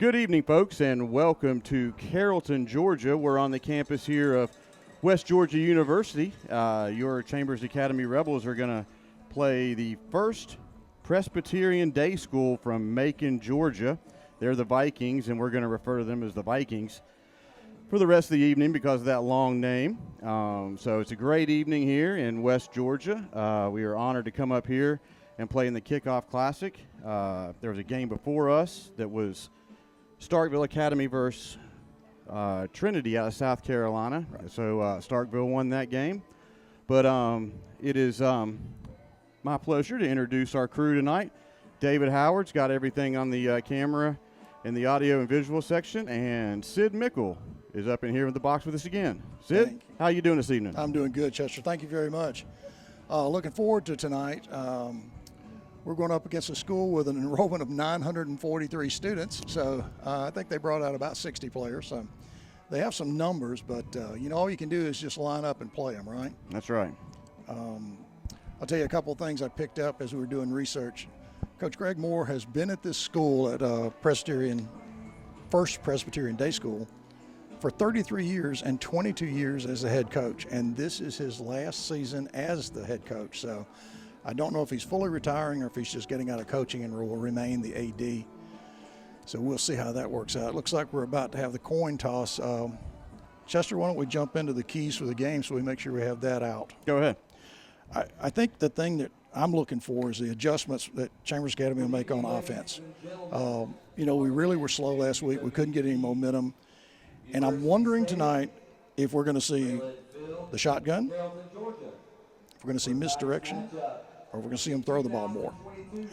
Good evening, folks, and welcome to Carrollton, Georgia. We're on the campus here of West Georgia University. Your Chambers Academy Rebels are going to play the first Presbyterian day school from Macon, Georgia. They're the Vikings, and we're going to refer to them as the Vikings for the rest of the evening because of that long name. So it's a great evening here in West Georgia. We are honored to come up here and play in the Kickoff Classic. There was a game before us that was Starkville Academy versus Trinity out of South Carolina. Right. So Starkville won that game. But it is my pleasure to introduce our crew tonight. David Howard's got everything on the camera in the audio and visual section, and Sid Mickle is up in here in the box with us again. Sid, how you doing this evening? I'm doing good, Chester. Thank you very much. Looking forward to tonight. We're going up against a school with an enrollment of 943 students, so I think they brought out about 60 players. So they have some numbers, but all you can do is just line up and play them, right? That's right. I'll tell you a couple of things I picked up as we were doing research. Coach Greg Moore has been at this school at First Presbyterian Day School for 33 years and 22 years as the head coach, and this is his last season as the head coach. So I don't know if he's fully retiring or if he's just getting out of coaching and will remain the AD. So we'll see how that works out. It looks like we're about to have the coin toss. Chester, why don't we jump into the keys for the game so we make sure we have that out? Go ahead. I think the thing that I'm looking for is the adjustments that Chambers Academy will make on offense. We really were slow last week. We couldn't get any momentum. And I'm wondering tonight if we're going to see the shotgun, if we're going to see misdirection, or we're going to see them throw the ball more.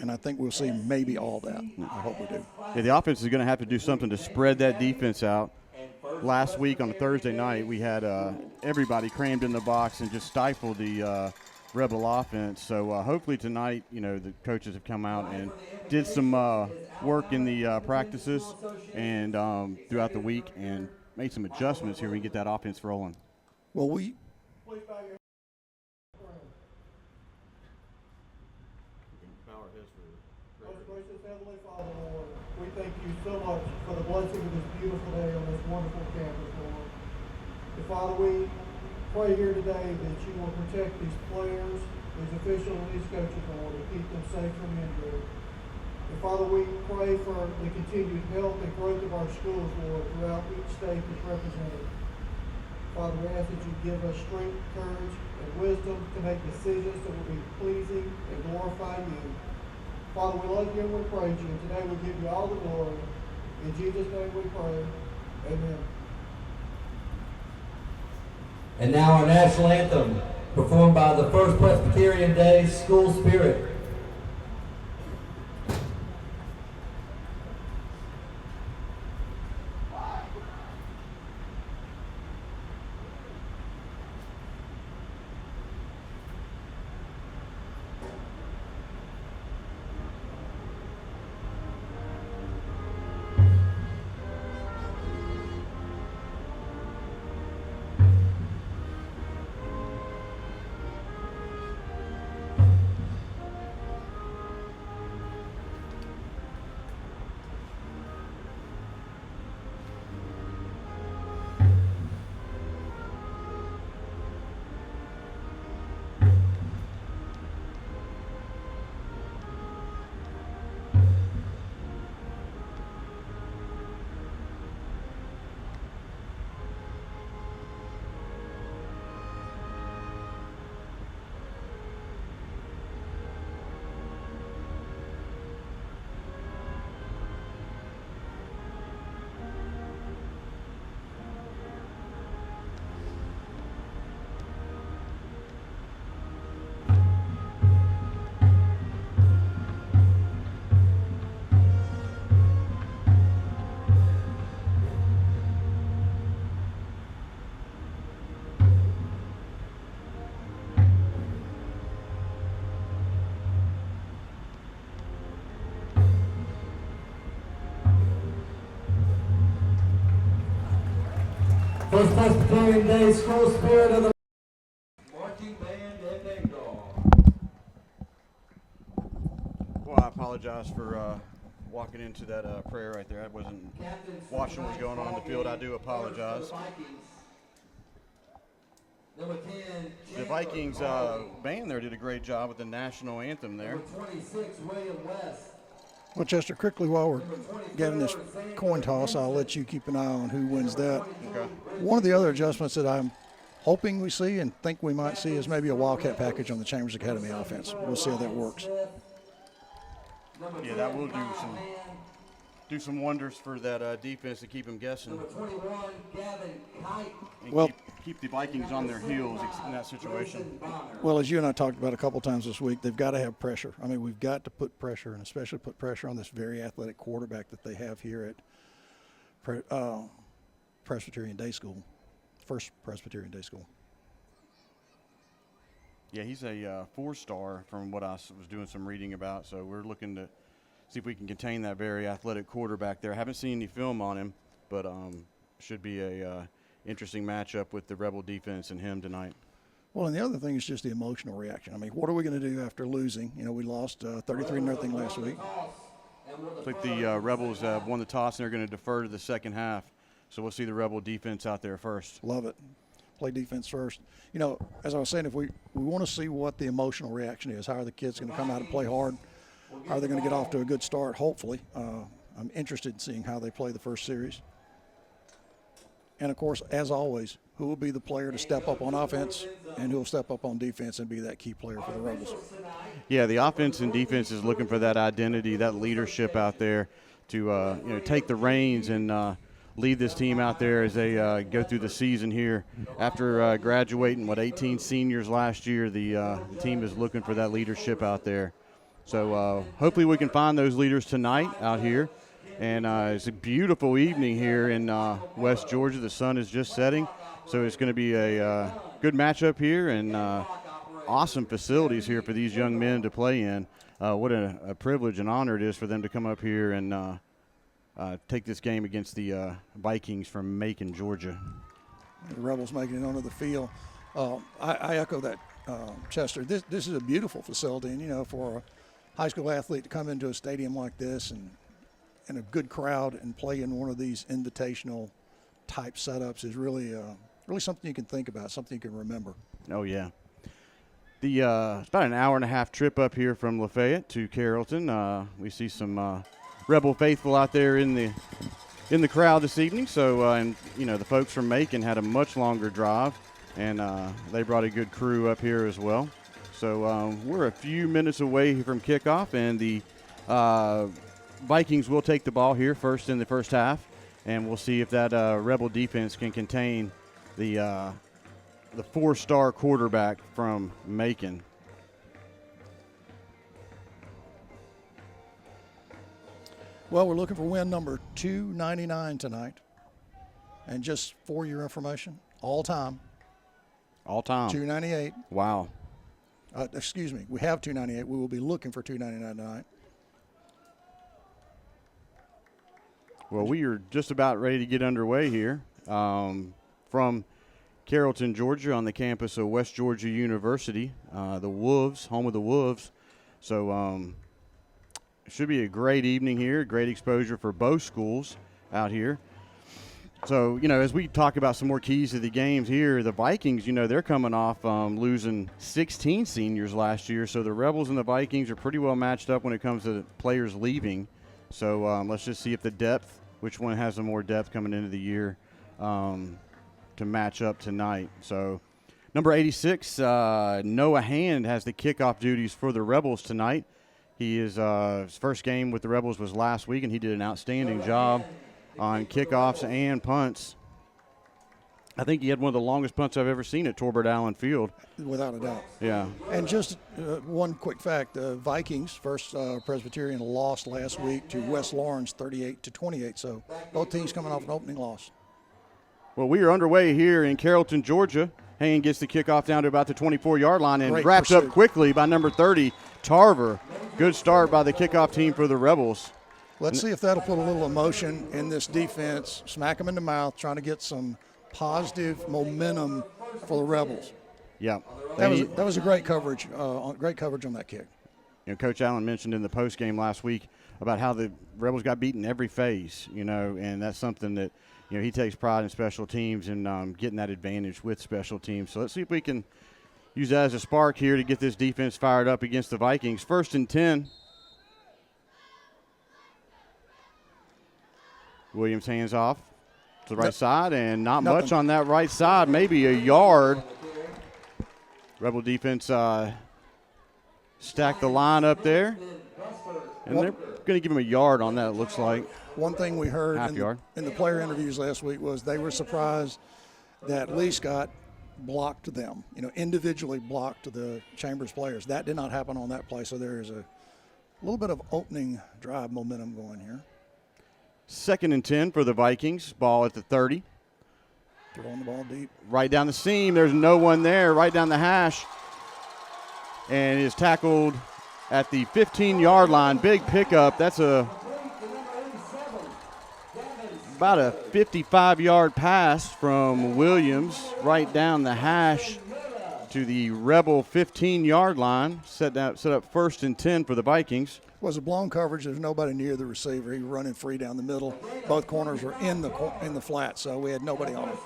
And I think we'll see maybe all that. I hope we do. Yeah, the offense is going to have to do something to spread that defense out. Last week on a Thursday night, we had everybody crammed in the box and just stifled the Rebel offense. So hopefully tonight, the coaches have come out and did some work in the practices and throughout the week and made some adjustments here. We can get that offense rolling. Well, Most gracious Heavenly Father, Lord, we thank you so much for the blessing of this beautiful day on this wonderful campus, Lord. And Father, we pray here today that you will protect these players, these officials, and these coaches, Lord, and keep them safe from injury. And Father, we pray for the continued health and growth of our schools, Lord, throughout each state that's represented. Father, we ask that you give us strength, courage, and wisdom to make decisions that will be pleasing and glorify you. Father, we love you and we praise you. And today we give you all the glory. In Jesus' name we pray. Amen. And now our national anthem, performed by the First Presbyterian Day School Spirit. First Presbyterian Day School Spirit of the Marching Band and Bengal. Well, I apologize for walking into that prayer right there. I wasn't watching what was going on in the field. I do apologize. Number 10, The Vikings band there did a great job with the national anthem there. number 26, William West. Well, Chester, quickly while we're getting this coin toss, I'll let you keep an eye on who wins that. Okay. One of the other adjustments that I'm hoping we see and think we might see is maybe a Wildcat package on the Chambers Academy offense. We'll see how that works. Yeah, that will do some wonders for that defense to keep them guessing. Number 21, Gavin Kite. And Well- keep the Vikings on their heels in that situation. Well, as you and I talked about a couple times this week, they've got to have pressure. I mean, we've got to put pressure, and especially put pressure on this very athletic quarterback that they have here at Presbyterian Day School, First Presbyterian Day School. Yeah, he's a 4-star from what I was doing some reading about, so we're looking to see if we can contain that very athletic quarterback there. I haven't seen any film on him, but should be a interesting matchup with the Rebel defense and him tonight. Well, and the other thing is just the emotional reaction. I mean, what are we going to do after losing? You know, we lost 33-0 last week. Looks like the Rebels won the toss, and they're going to defer to the second half. So we'll see the Rebel defense out there first. Love it. Play defense first. You know, as I was saying, if we want to see what the emotional reaction is, how are the kids going to come out and play hard? How are they going to get off to a good start, hopefully? I'm interested in seeing how they play the first series. And, of course, as always, who will be the player to step up on offense and who will step up on defense and be that key player for the Rebels? Yeah, the offense and defense is looking for that identity, that leadership out there to take the reins and lead this team out there as they go through the season here. After graduating, 18 seniors last year, the team is looking for that leadership out there. So hopefully we can find those leaders tonight out here. And it's a beautiful evening here in West Georgia. The sun is just setting, so it's going to be a good matchup here and awesome facilities here for these young men to play in. What a privilege and honor it is for them to come up here and take this game against the Vikings from Macon, Georgia. The Rebels making it onto the field. I echo that, Chester. This is a beautiful facility, and, you know, for a high school athlete to come into a stadium like this and a good crowd and play in one of these invitational type setups is really something you can think about, something you can remember. Oh, yeah. It's about an hour-and-a-half trip up here from Lafayette to Carrollton. We see some Rebel faithful out there in the crowd this evening. So, and you know, the folks from Macon had a much longer drive, and they brought a good crew up here as well. So we're a few minutes away from kickoff, and the Vikings will take the ball here first in the first half, and we'll see if that Rebel defense can contain the 4-star quarterback from Macon. Well, we're looking for win number 299 tonight. And just for your information, all time, All time. 298. Wow. Excuse me, we have 298. We will be looking for 299 tonight. Well, we are just about ready to get underway here from Carrollton, Georgia, on the campus of West Georgia University, the Wolves, home of the Wolves. So it should be a great evening here, great exposure for both schools out here. So, you know, as we talk about some more keys to the games here, the Vikings, you know, they're coming off losing 16 seniors last year. So the Rebels and the Vikings are pretty well matched up when it comes to players leaving. So let's just see if the depth, which one has the more depth coming into the year to match up tonight. So number 86, Noah Hand, has the kickoff duties for the Rebels tonight. His first game with the Rebels was last week, and he did an outstanding job on kickoffs and punts. I think he had one of the longest punts I've ever seen at Torbert Allen Field. Without a doubt. Yeah. And just one quick fact, the Vikings, First Presbyterian, lost last week to West Lawrence 38-28. So both teams coming off an opening loss. Well, we are underway here in Carrollton, Georgia. Hand gets the kickoff down to about the 24-yard line and Great wrapped pursuit. up quickly by number 30, Tarver. Good start by the kickoff team for the Rebels. Let's see if that'll put a little emotion in this defense, smack them in the mouth, trying to get some positive momentum for the Rebels. Yeah. That was a great coverage on that kick. Coach Allen mentioned in the postgame last week about how the Rebels got beaten every phase, and that's something that, he takes pride in special teams and getting that advantage with special teams. So let's see if we can use that as a spark here to get this defense fired up against the Vikings. 1st and 10. Williams hands off to the right side, and not much on that right side, maybe a yard. Rebel defense stacked the line up there, and they're going to give him a yard on that, it looks like. One thing we heard Half-yard. in the player interviews last week was they were surprised that Lee Scott blocked them, individually blocked the Chambers players. That did not happen on that play, so there is a little bit of opening drive momentum going here. 2nd and 10 for the Vikings. Ball at the 30. Throwing the ball deep. Right down the seam. There's no one there. Right down the hash. And is tackled at the 15-yard line. Big pickup. That's about a 55-yard pass from Williams right down the hash to the Rebel 15-yard line. Set up 1st and 10 for the Vikings. Was a blown coverage. There's nobody near the receiver. He was running free down the middle. Both corners were in the flat, so we had nobody on him.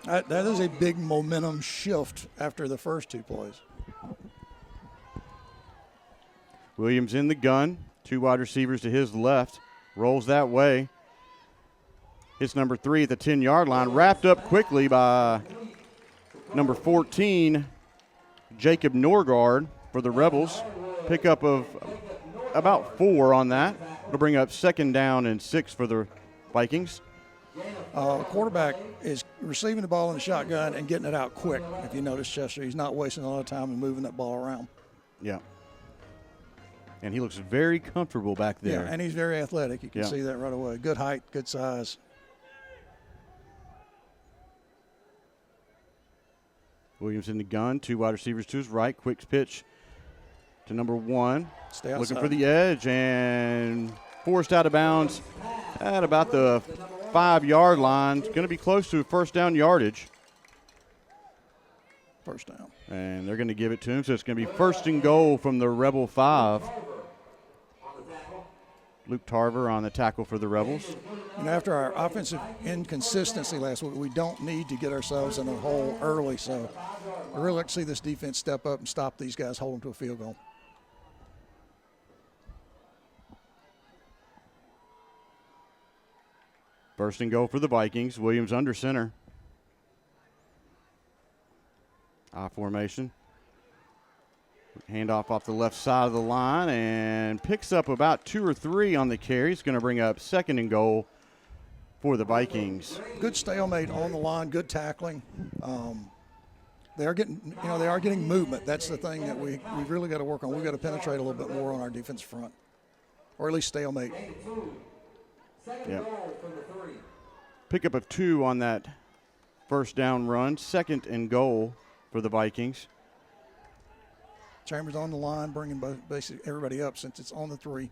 That is a big momentum shift after the first two plays. Williams in the gun. 2 wide receivers to his left. Rolls that way. Hits number 3 at the 10-yard line. Wrapped up quickly by number 14, Jacob Norgard for the Rebels. Pickup of about 4 on that. It'll bring up 2nd down and 6 for the Vikings. Quarterback is receiving the ball in the shotgun and getting it out quick. If you notice, Chester, he's not wasting a lot of time and moving that ball around. Yeah. And he looks very comfortable back there. Yeah, and he's very athletic. You can see that right away. Good height, good size. Williams in the gun. 2 wide receivers to his right. Quick pitch to number 1. Stay outside. Looking for the edge and forced out of bounds at about the 5-yard line. It's going to be close to 1st down yardage. 1st down. And they're going to give it to him, so it's going to be 1st and goal from the Rebel 5. Luke Tarver on the tackle for the Rebels. After our offensive inconsistency last week, we don't need to get ourselves in a hole early, so I really like to see this defense step up and stop these guys holding to a field goal. First and goal for the Vikings. Williams under center. I formation. Handoff off the left side of the line and picks up about 2 or 3 on the carry. It's going to bring up 2nd and goal for the Vikings. Good stalemate on the line, good tackling. They are getting movement. That's the thing that we really got to work on. We've got to penetrate a little bit more on our defense front, or at least stalemate. Yeah. Pickup of 2 on that 1st down run. 2nd and goal for the Vikings. Chambers on the line, bringing basically everybody up since it's on the 3.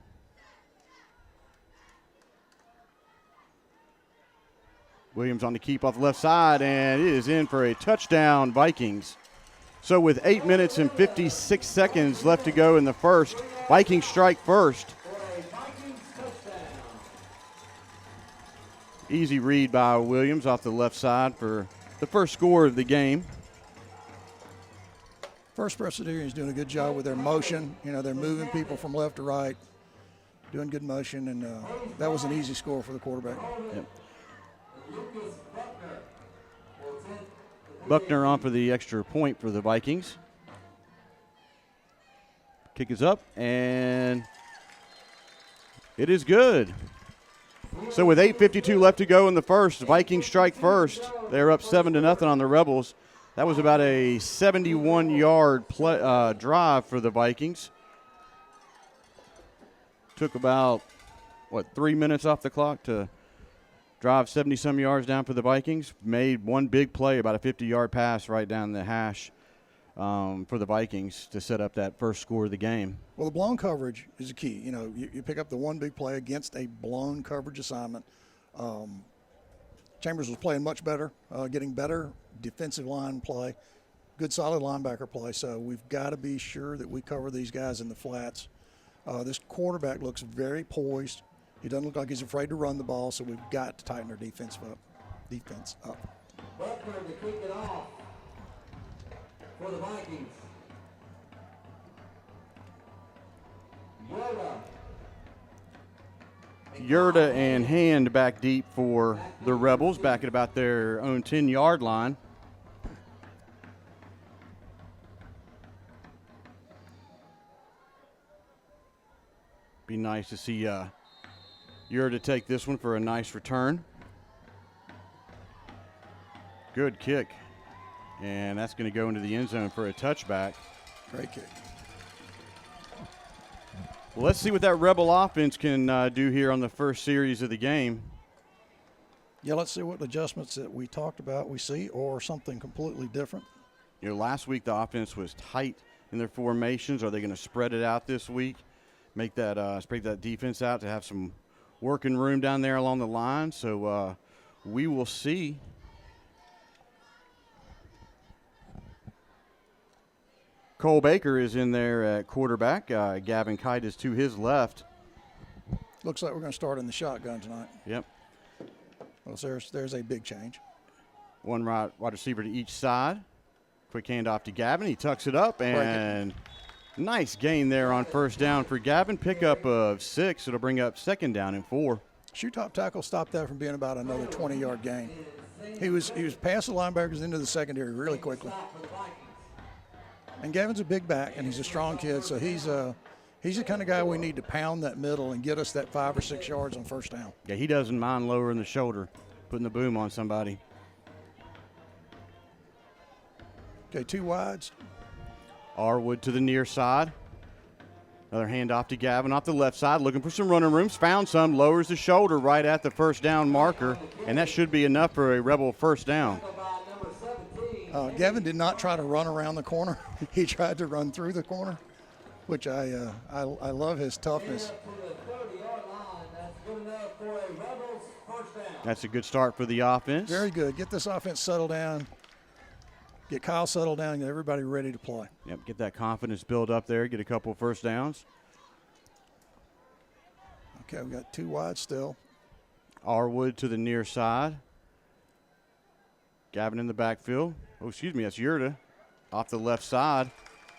Williams on the keep off the left side, and it is in for a touchdown, Vikings. So with 8 minutes and 56 seconds left to go in the first, Vikings strike first. Easy read by Williams off the left side for the first score of the game. First Presbyterian is doing a good job with their motion. They're moving people from left to right, doing good motion, and that was an easy score for the quarterback. Yep. Buckner on for the extra point for the Vikings. Kick is up, and it is good. So with 8:52 left to go in the first, Vikings strike first. They're up 7-0 on the Rebels. That was about a 71-yard drive for the Vikings. Took about, 3 minutes off the clock to drive 70-some yards down for the Vikings. Made one big play, about a 50-yard pass right down the hash for the Vikings to set up that first score of the game. Well, the blown coverage is a key. You pick up the one big play against a blown coverage assignment. Chambers was playing much better, getting better defensive line play. good solid linebacker play. So we've got to be sure that we cover these guys in the flats. This quarterback looks very poised. He doesn't look like he's afraid to run the ball, so we've got to tighten our defense up. Butler to kick it off for the Vikings. Yurda and Hand back deep for the Rebels, back at about their own 10-yard line. Be nice to see Yurda take this one for a nice return. Good kick. And that's going to go into the end zone for a touchback. Great kick. Well, let's see what that Rebel offense can do here on the first series of the game. Yeah, let's see what adjustments that we talked about we see, or something completely different. You know, last week the offense was tight in their formations. Are they going to spread it out this week? Make that spread that defense out to have some working room down there along the line. So we will see. Cole Baker is in there at quarterback. Gavin Kite is to his left. Looks like we're going to start in the shotgun tonight. Yep. Well, there's a big change. One wide receiver to each side. Quick handoff to Gavin. He tucks it up, and nice gain there on first down for Gavin. Pickup of 6. It'll bring up second down and 4. Shoot-top tackle stopped that from being about another 20-yard gain. He was past the linebackers into the secondary really quickly. And Gavin's a big back, and he's a strong kid, so he's the kind of guy we need to pound that middle and get us that 5 or 6 yards on first down. Yeah, he doesn't mind lowering the shoulder, putting the boom on somebody. Okay, 2 wides. Arwood to the near side. Another handoff to Gavin off the left side, looking for some running rooms. Found some, lowers the shoulder right at the first down marker, and that should be enough for a Rebel first down. Gavin did not try to run around the corner. He tried to run through the corner, which I love his toughness. That's a good start for the offense. Very good. Get this offense settled down. Get Kyle settled down. Get everybody ready to play. Yep, get that confidence build up there. Get a couple of first downs. Okay, we got 2 wide still. Arwood to the near side. Gavin in the backfield. Oh, excuse me, that's Yurda off the left side.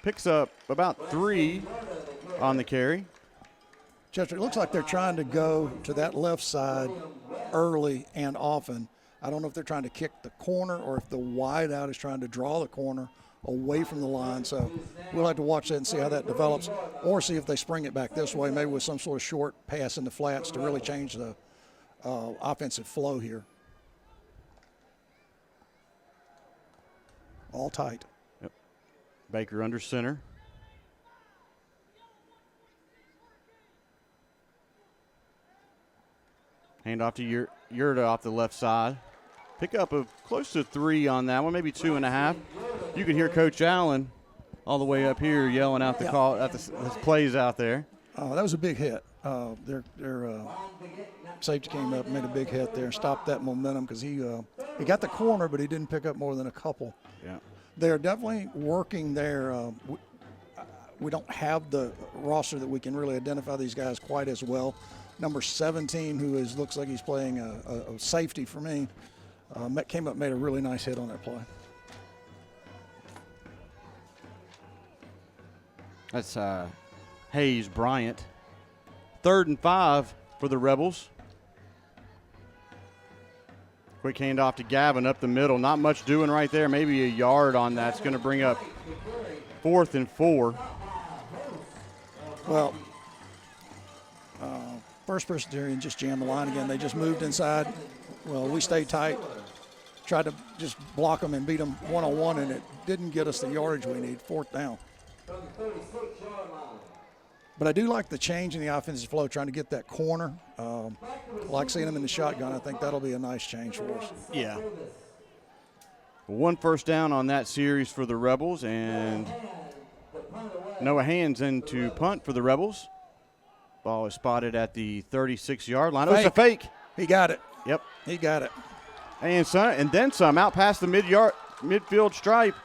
Picks up about 3 on the carry. Chester, it looks like they're trying to go to that left side early and often. I don't know if they're trying to kick the corner or if the wide out is trying to draw the corner away from the line. So we'll have to watch that and see how that develops, or see if they spring it back this way, maybe with some sort of short pass in the flats to really change the offensive flow here. All tight. Yep. Baker under center. Handoff to Yurda off the left side. Pickup of close to 3 on that one, maybe 2.5. You can hear Coach Allen all the way up here yelling out the call at the plays out there. That was a big hit. Their safety came up and made a big hit there, stopped that momentum because he got the corner, but he didn't pick up more than a couple. Yeah, they're definitely working there. We don't have the roster that we can really identify these guys quite as well. Number 17, who looks like he's playing a safety for me, came up, made a really nice hit on that play. that's Hayes Bryant. 3rd and 5 for the Rebels. Quick handoff to Gavin up the middle. Not much doing right there. Maybe a yard on that. It's going to bring up 4th and 4. Well, First Presbyterian just jammed the line again. They just moved inside. Well, we stayed tight, tried to just block them and beat them one-on-one, and it didn't get us the yardage we need, 4th down. But I do like the change in the offensive flow, trying to get that corner. Like seeing them in the shotgun. I think that'll be a nice change for us. Yeah. 1 first down on that series for the Rebels, and Noah Hands into punt for the Rebels. Ball is spotted at the 36-yard line. Oh, it's a fake. He got it. Yep. He got it. And then some, out past the midfield stripe.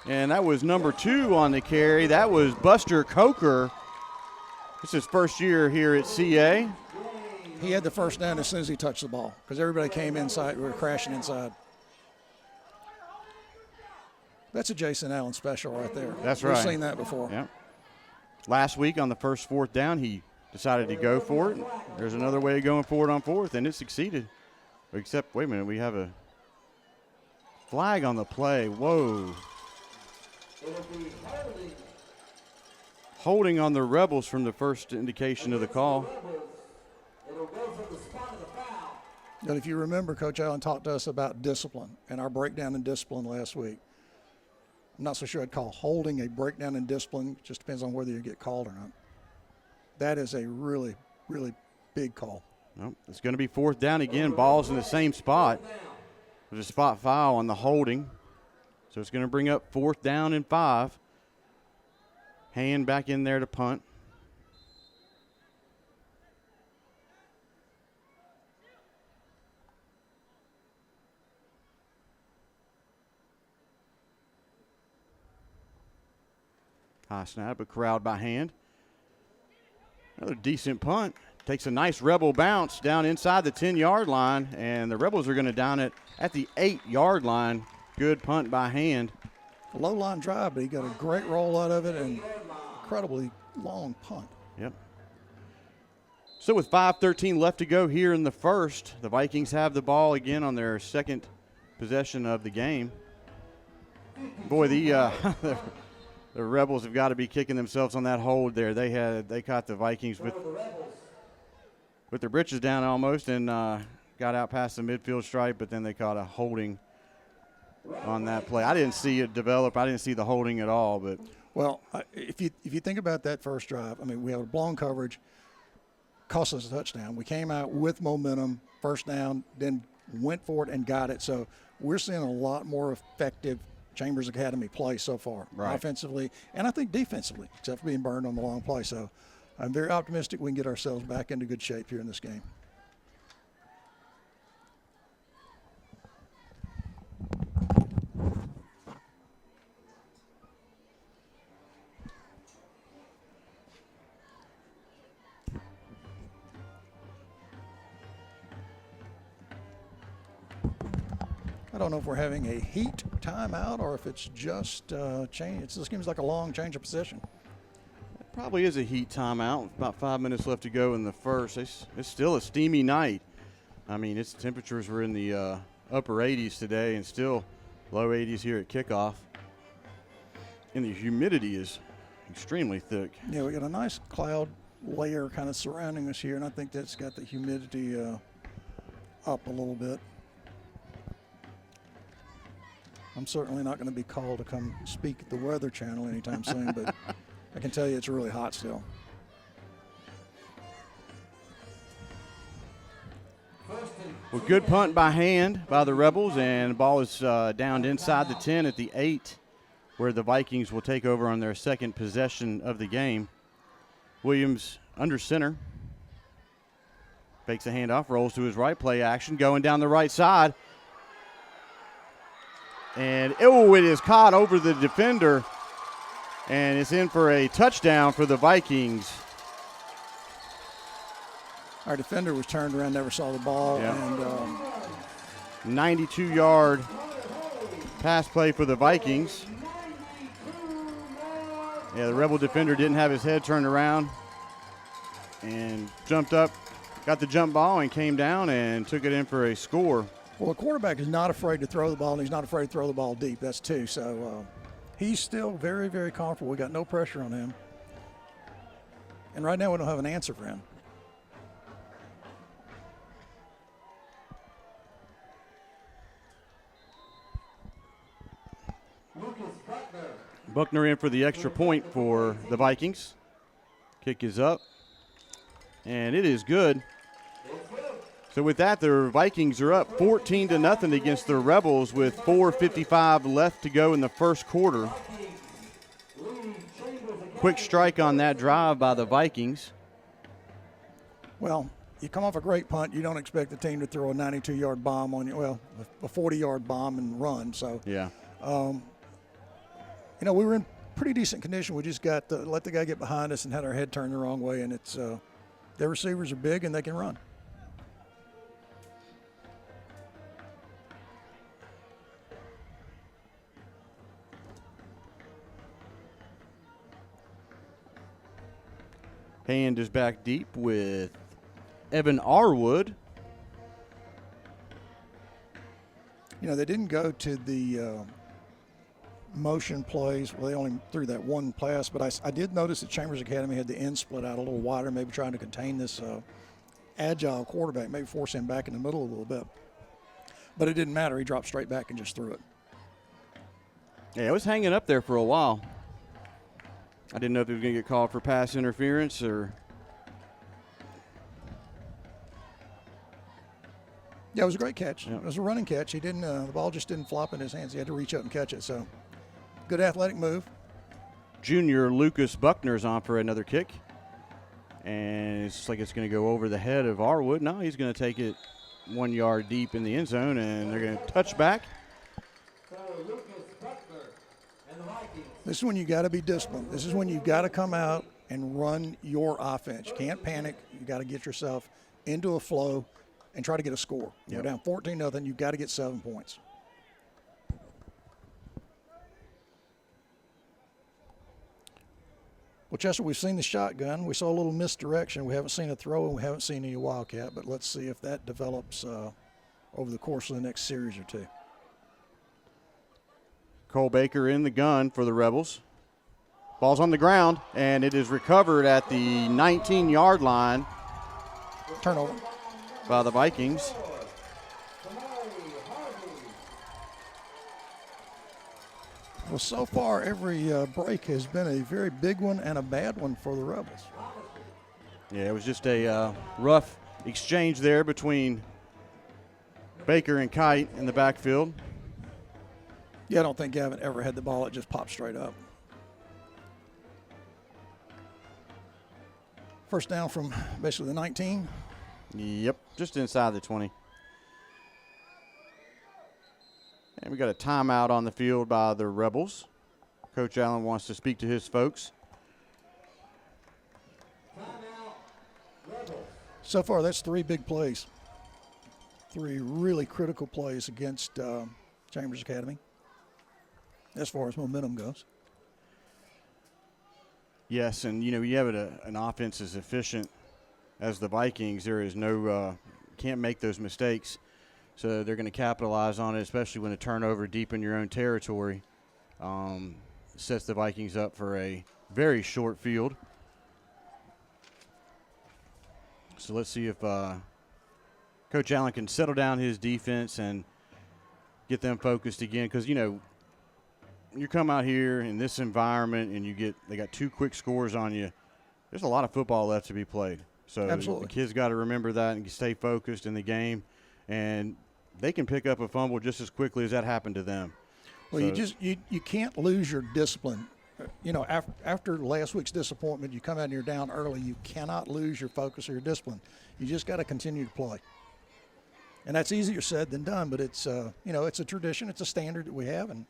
And that was number 2 on the carry. That was Buster Coker. This is his first year here at CA. He had the first down as soon as he touched the ball because everybody came inside. We were crashing inside. That's a Jason Allen special right there. That's right. We've seen that before. Yep. Last week on the first 4th down, he decided to go for it. There's another way of going for it on 4th, and it succeeded. Except, wait a minute, we have a flag on the play. Whoa. Holding on the Rebels from the first indication of the call. But if you remember, Coach Allen talked to us about discipline and our breakdown in discipline last week. I'm not so sure I'd call holding a breakdown in discipline. It just depends on whether you get called or not. That is a really, really big call. Nope. It's going to be 4th down again. Ball's in the same spot. There's a spot foul on the holding. So it's going to bring up 4th down and 5. Hand back in there to punt. High snap, but corralled by hand. Another decent punt. Takes a nice Rebel bounce down inside the 10-yard line, and the Rebels are going to down it at the 8-yard line. Good punt by hand. A low line drive, but he got a great roll out of it and incredibly long punt. Yep. So with 5:13 left to go here in the first, the Vikings have the ball again on their second possession of the game. Boy, the Rebels have got to be kicking themselves on that hold there. They caught the Vikings with their britches down almost and got out past the midfield stripe, but then they caught a holding on that play. I didn't see it develop. I didn't see the holding at all. But well, if you think about that first drive, I mean, we had a blown coverage, cost us a touchdown. We came out with momentum, first down, then went for it and got it. So we're seeing a lot more effective Chambers Academy play so far, right, offensively and I think defensively, except for being burned on the long play. So I'm very optimistic we can get ourselves back into good shape here in this game. I don't know if we're having a heat timeout or if it's just change. It seems like a long change of position. it probably is a heat timeout. About 5 minutes left to go in the first. It's still a steamy night. I mean, its temperatures were in the upper 80s today and still low 80s here at kickoff. And the humidity is extremely thick. Yeah, we got a nice cloud layer kind of surrounding us here, and I think that's got the humidity up a little bit. I'm certainly not going to be called to come speak at the Weather Channel anytime soon, but I can tell you it's really hot still. Well, good punt by hand by the Rebels, and the ball is downed inside the 10 at the 8, where the Vikings will take over on their second possession of the game. Williams under center. Fakes a handoff, rolls to his right, play action, going down the right side. And, it is caught over the defender, and it's in for a touchdown for the Vikings. Our defender was turned around, never saw the ball. Yeah. And 92-yard pass play for the Vikings. Yeah, the Rebel defender didn't have his head turned around and jumped up, got the jump ball, and came down and took it in for a score. well, the quarterback is not afraid to throw the ball, and he's not afraid to throw the ball deep. That's two. So he's still very, very comfortable. We got no pressure on him. And right now we don't have an answer for him. Buckner in for the extra point for the Vikings. Kick is up, and it is good. So with that, the Vikings are up 14-0 against the Rebels with 4:55 left to go in the first quarter. Quick strike on that drive by the Vikings. Well, you come off a great punt, you don't expect the team to throw a 92-yard bomb on you. Well, a 40-yard bomb and run. So Yeah. we were in pretty decent condition. We just got let the guy get behind us and had our head turned the wrong way, and it's their receivers are big and they can run. Hand is back deep with Evan Arwood. They didn't go to the motion plays. Well, they only threw that one pass, but I did notice that Chambers Academy had the end split out a little wider, maybe trying to contain this agile quarterback, maybe force him back in the middle a little bit. But it didn't matter. He dropped straight back and just threw it. Yeah, it was hanging up there for a while. I didn't know if he was going to get called for pass interference or. Yeah, it was a great catch. Yep. It was a running catch. He didn't. The ball just didn't flop in his hands. He had to reach up and catch it. So, good athletic move. Junior Lucas Buckner's on for another kick. And it's like it's going to go over the head of Arwood. No, he's going to take it 1 yard deep in the end zone, and they're going to touch back. This is when you got to be disciplined. This is when you got to come out and run your offense. You can't panic. You got to get yourself into a flow and try to get a score. You're down 14-0. You've got to get 7 points. Well, Chester, we've seen the shotgun. We saw a little misdirection. We haven't seen a throw, and we haven't seen any wildcat. But let's see if that develops over the course of the next series or two. Cole Baker in the gun for the Rebels. Ball's on the ground, and it is recovered at the 19-yard line. Turnover. By the Vikings. Well, so far, every break has been a very big one and a bad one for the Rebels. Yeah, it was just a rough exchange there between Baker and Kite in the backfield. Yeah, I don't think Gavin ever had the ball. It just popped straight up. First down from basically the 19. Yep, just inside the 20. And we got a timeout on the field by the Rebels. Coach Allen wants to speak to his folks. So far, that's 3 big plays. 3 really critical plays against Chambers Academy as far as momentum goes. Yes, and you have an offense as efficient as the Vikings. There is no can't make those mistakes. So they're going to capitalize on it, especially when a turnover deep in your own territory sets the Vikings up for a very short field. So let's see if Coach Allen can settle down his defense and get them focused again. Because, you come out here in this environment and they got 2 quick scores on you, there's a lot of football left to be played. So Absolutely. The kids got to remember that and stay focused in the game. And they can pick up a fumble just as quickly as that happened to them. Well, so, you can't lose your discipline. After last week's disappointment, you come out and you're down early. You cannot lose your focus or your discipline. You just got to continue to play. And that's easier said than done, but it's it's a tradition, it's a standard that we have, and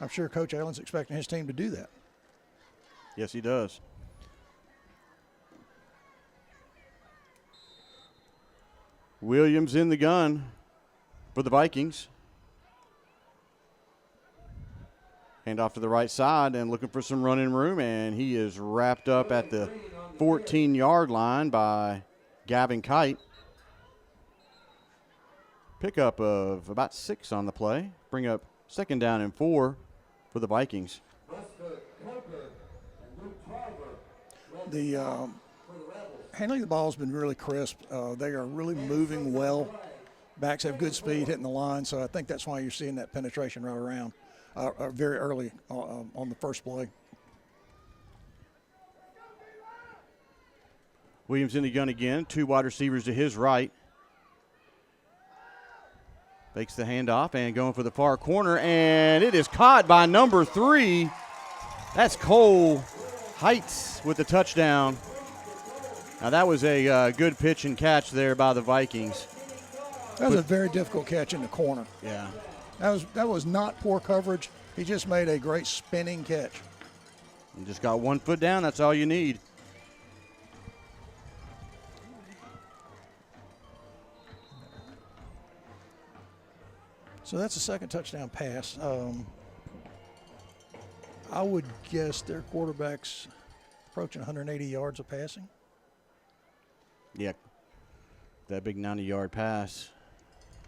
I'm sure Coach Allen's expecting his team to do that. Yes, he does. Williams in the gun for the Vikings. Hand off to the right side and looking for some running room, and he is wrapped up at the 14-yard line by Gavin Kite. Pickup of about 6 on the play. Bring up 2nd down and 4 for the Vikings. The handling the ball has been really crisp. They are really moving well. Backs have good speed hitting the line, so I think that's why you're seeing that penetration right around very early on the first play. Williams in the gun again. 2 wide receivers to his right. Fakes the handoff and going for the far corner, and it is caught by number 3. That's Cole Heights with the touchdown. Now that was a good pitch and catch there by the Vikings. That was a very difficult catch in the corner. Yeah. That was not poor coverage. He just made a great spinning catch. You just got 1 foot down. That's all you need. So that's the second touchdown pass. I would guess their quarterback's approaching 180 yards of passing. Yeah, that big 90-yard pass.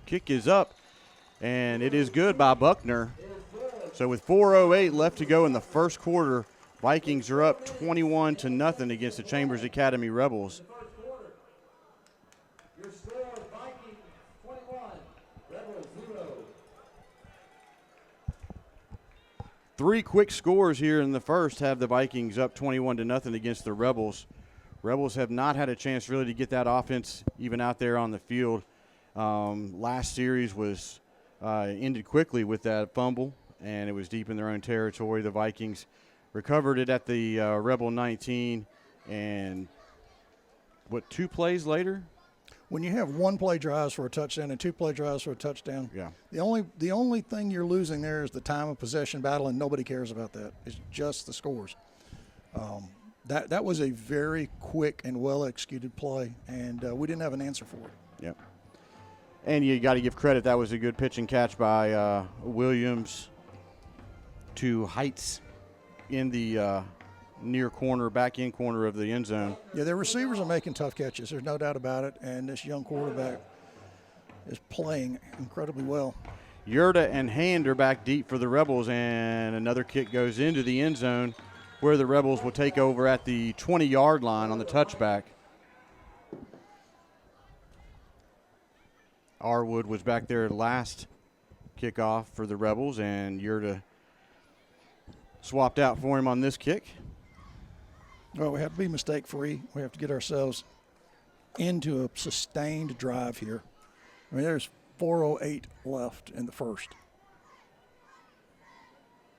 Kick is up, and it is good by Buckner. So with 4:08 left to go in the first quarter, Vikings are up 21-0 against the Chambers Academy Rebels. Your score, Vikings 21, Rebels 0. 3 quick scores here in the first have the Vikings up 21-0 against the Rebels. Rebels have not had a chance really to get that offense even out there on the field. Last series was ended quickly with that fumble, and it was deep in their own territory. The Vikings recovered it at the Rebel 19, and 2 plays later? When you have 1 play drives for a touchdown and 2 play drives for a touchdown, Yeah. the only thing you're losing there is the time of possession battle, and nobody cares about that. It's just the scores. That was a very quick and well-executed play, and we didn't have an answer for it. Yep. And you got to give credit. That was a good pitch and catch by Williams to Heights in the near corner, back end corner of the end zone. Yeah, their receivers are making tough catches. There's no doubt about it, and this young quarterback is playing incredibly well. Yurda and Hand are back deep for the Rebels, and another kick goes into the end zone where the Rebels will take over at the 20-yard line on the touchback. Arwood was back there last kickoff for the Rebels, and Yurda swapped out for him on this kick. Well, we have to be mistake-free. We have to get ourselves into a sustained drive here. I mean, there's 4:08 left in the first.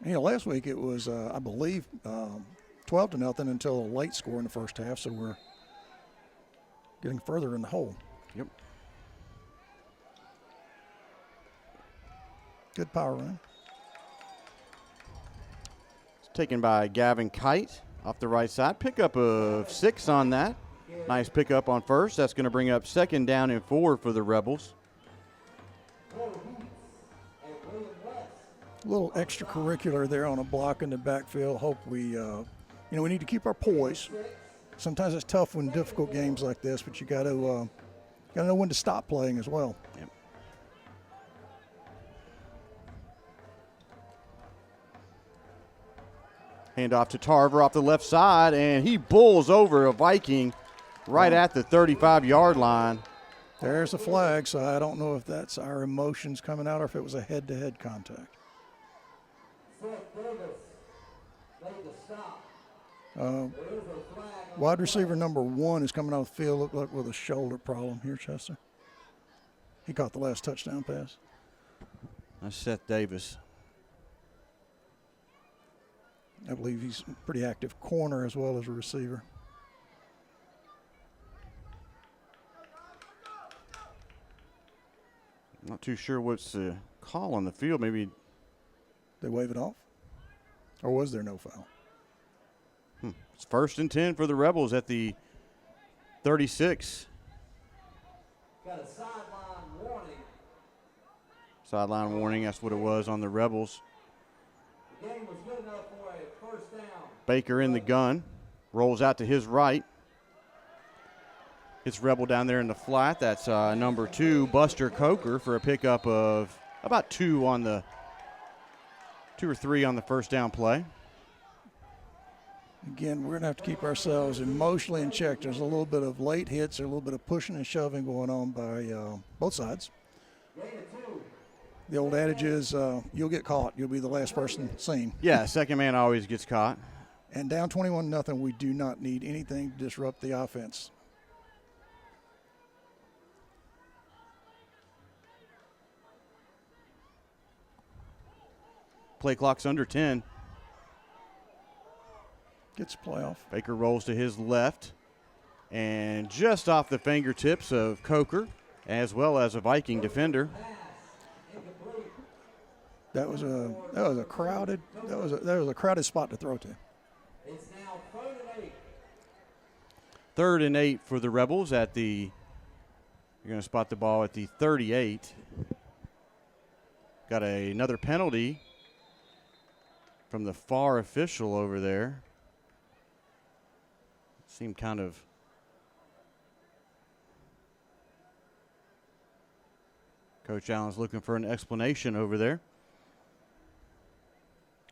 You know, last week it was, I believe, 12-0 until a late score in the first half, so we're getting further in the hole. Yep. Good power run. It's taken by Gavin Kite off the right side. Pickup of 6 on that. Nice pickup on first. That's going to bring up 2nd down and 4 for the Rebels. A little extracurricular there on a block in the backfield. Hope we, we need to keep our poise. Sometimes it's tough when difficult games like this, but you got to know when to stop playing as well. Yep. Hand off to Tarver off the left side, and he bulls over a Viking right at the 35-yard line. There's a flag, so I don't know if that's our emotions coming out or if it was a head-to-head contact. Wide receiver number 1 is coming off the field, looked like with a shoulder problem here, Chester. He caught the last touchdown pass. That's Seth Davis. I believe he's a pretty active corner as well as a receiver. Not too sure what's the call on the field. Maybe they wave it off? Or was there no foul? It's 1st and 10 for the Rebels at the 36. Got a sideline warning. Sideline warning, that's what it was on the Rebels. The game was good enough for a first down. Baker in the gun, rolls out to his right. It's Rebel down there in the flat. That's number 2, Buster Coker, for a pickup of about 2 or 3 on the first down play. Again, we're going to have to keep ourselves emotionally in check. There's a little bit of late hits, or a little bit of pushing and shoving going on by both sides. The old adage is you'll get caught. You'll be the last person seen. Yeah, second man always gets caught. And down 21-0, we do not need anything to disrupt the offense. Play clock's under 10. Gets a playoff. Baker rolls to his left, and just off the fingertips of Coker, as well as a Viking defender. That was a crowded spot to throw to. It's now 3rd and 8. 3rd and 8 for the Rebels at the. You're going to spot the ball at the 38. Got another penalty from the far official over there. Seemed kind of. Coach Allen's looking for an explanation over there.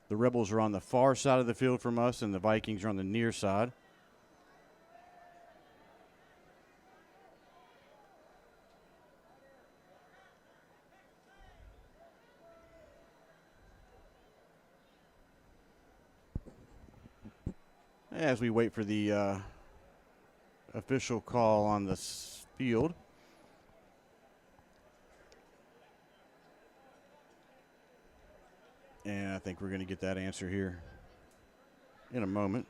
The Rebels are on the far side of the field from us, and the Vikings are on the near side. As we wait for the official call on the field. And I think we're going to get that answer here in a moment.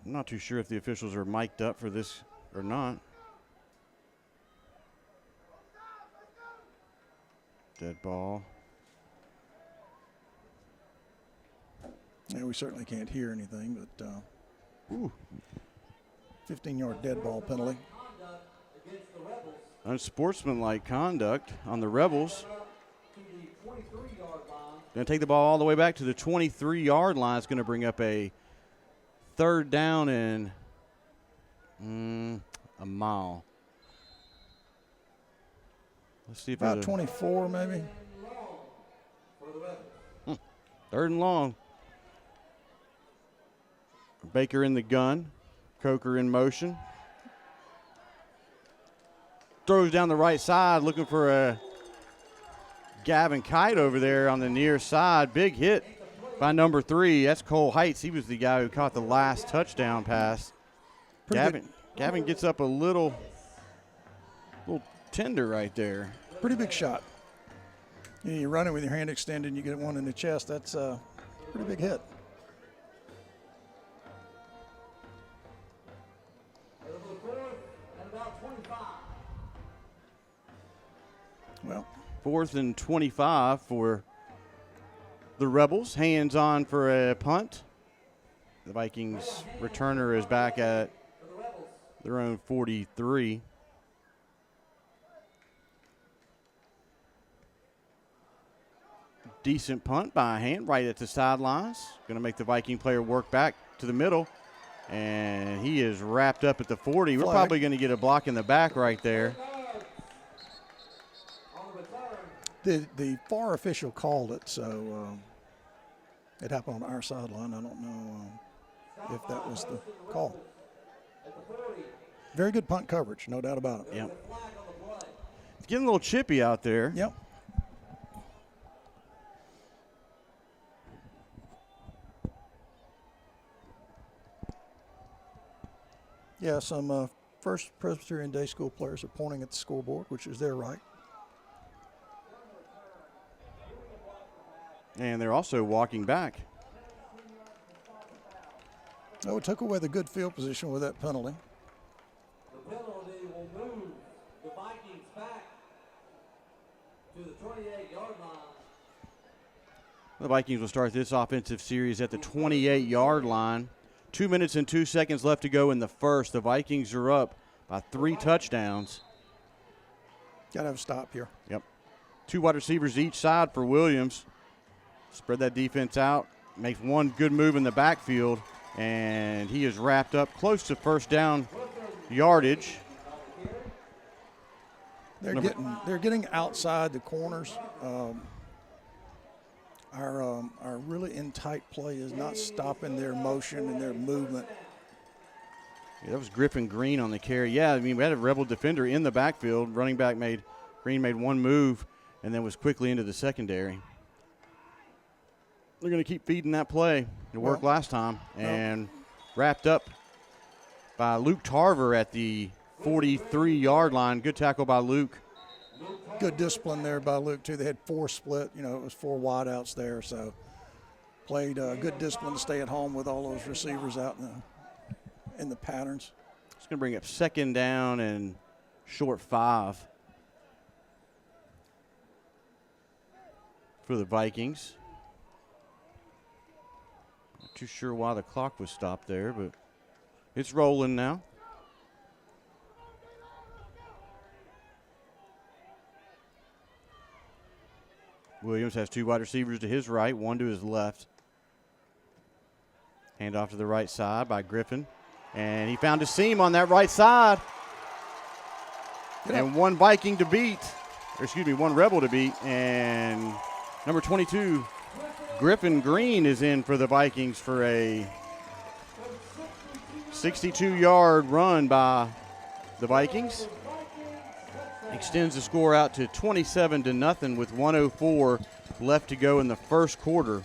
I'm not too sure if the officials are mic'd up for this or not. Dead ball. Yeah, we certainly can't hear anything, but 15-yard dead ball penalty. Unsportsmanlike conduct on the Rebels. Going to take the ball all the way back to the 23-yard line. It's going to bring up a 3rd down and a mile. Let's see if about 24 maybe. 3rd and long. Baker in the gun. Coker in motion. Throws down the right side, looking for a Gavin Kite over there on the near side. Big hit by number 3. That's Cole Heights. He was the guy who caught the last touchdown pass. Gavin gets up a little tender right there. Pretty big shot. You run it with your hand extended and you get one in the chest. That's a pretty big hit. Well, 4th and 25 for the Rebels. Hands on for a punt. The Vikings returner is back at their own 43. Decent punt by hand right at the sidelines. Going to make the Viking player work back to the middle. And he is wrapped up at the 40. We're probably going to get a block in the back right there. The far official called it, so it happened on our sideline. I don't know if that was the call. Very good punt coverage, no doubt about it. Yep. It's getting a little chippy out there. Yep. Yeah, some First Presbyterian Day School players are pointing at the scoreboard, which is their right. And they're also walking back. Oh, it took away the good field position with that penalty. The penalty will move the Vikings back to the 28-yard line. The Vikings will start this offensive series at the 28-yard line. 2 minutes and 2 seconds left to go in the first. The Vikings are up by 3 touchdowns. Got to have a stop here. Yep. 2 wide receivers each side for Williams. Spread that defense out. Makes one good move in the backfield. And he is wrapped up close to first down yardage. They're getting outside the corners. Our really in tight play is not stopping their motion and their movement. Yeah, that was Griffin Green on the carry. Yeah, I mean, we had a Rebel defender in the backfield. Running back Green made one move and then was quickly into the secondary. They're going to keep feeding that play. It worked last time. And wrapped up by Luke Tarver at the 43-yard line. Good tackle by Luke. Good discipline there by Luke, too. They had 4 split. It was 4 wideouts there. So played good discipline to stay at home with all those receivers out in the patterns. It's going to bring up 2nd down and short 5. for the Vikings. Not too sure why the clock was stopped there, but it's rolling now. Williams has two wide receivers to his right, one to his left. Hand off to the right side by Griffin. And he found a seam on that right side. And one Viking to beat, or excuse me, one Rebel to beat. And number 22, Griffin Green, is in for the Vikings for a 62-yard run by the Vikings. Extends the score out to 27-0 with 1:04 left to go in the first quarter.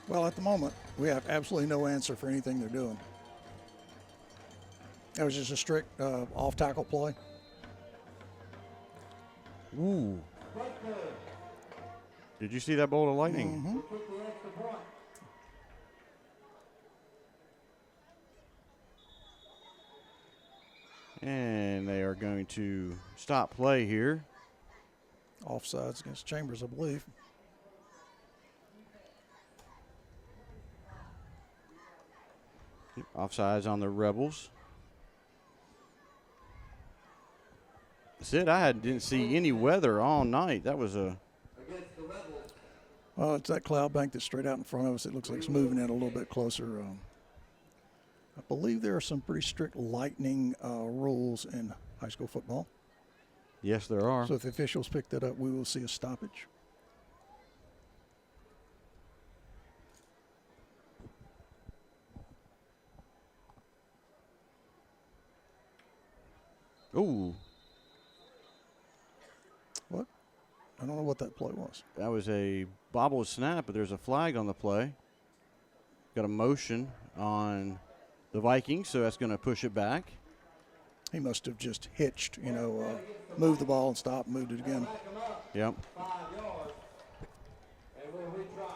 Well, at the moment, we have absolutely no answer for anything they're doing. That was just a strict off-tackle play. Ooh. Did you see that bolt of lightning? Mm-hmm. And they are going to stop play here. Offsides against Chambers, I believe. Offsides on the Rebels. Sid, I didn't see any weather all night. That was a... Well, it's that cloud bank that's straight out in front of us. It looks like it's moving in a little bit closer. I believe there are some pretty strict lightning rules in high school football. Yes, there are. So if the officials pick that up, we will see a stoppage. Ooh. What? I don't know what that play was. That was a bobble snap, but there's a flag on the play. Got a motion on the Vikings, so that's going to push it back. He must have just hitched, moved the ball and stopped, moved it again. Yep. 5 yards. And we'll retry.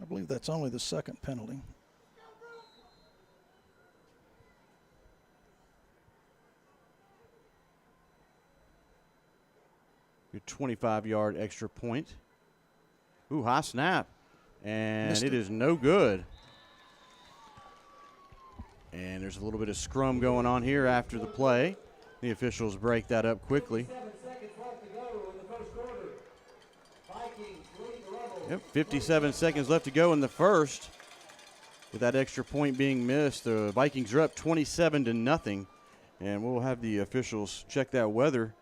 I believe that's only the second penalty. Your 25-yard extra point. Ooh, high snap. And it is no good. And there's a little bit of scrum going on here after the play. The officials break that up quickly. 7 seconds left to go in the first quarter. Vikings lead the Rebels. Yep, 57 seconds left to go in the first. With that extra point being missed, the Vikings are up 27-0. And we'll have the officials check that weather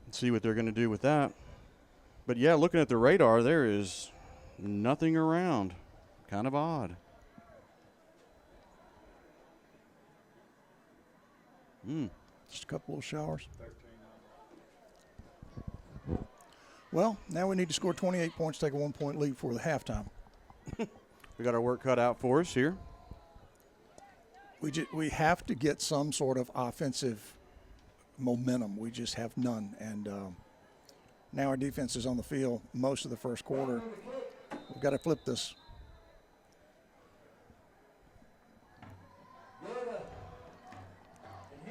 and see what they're going to do with that. But, yeah, looking at the radar, there is nothing around. Kind of odd. Just a couple of showers. Well, now we need to score 28 points, take a 1-point lead for the halftime. We got our work cut out for us here. We have to get some sort of offensive momentum. We just have none. And now our defense is on the field most of the first quarter. We've got to flip this.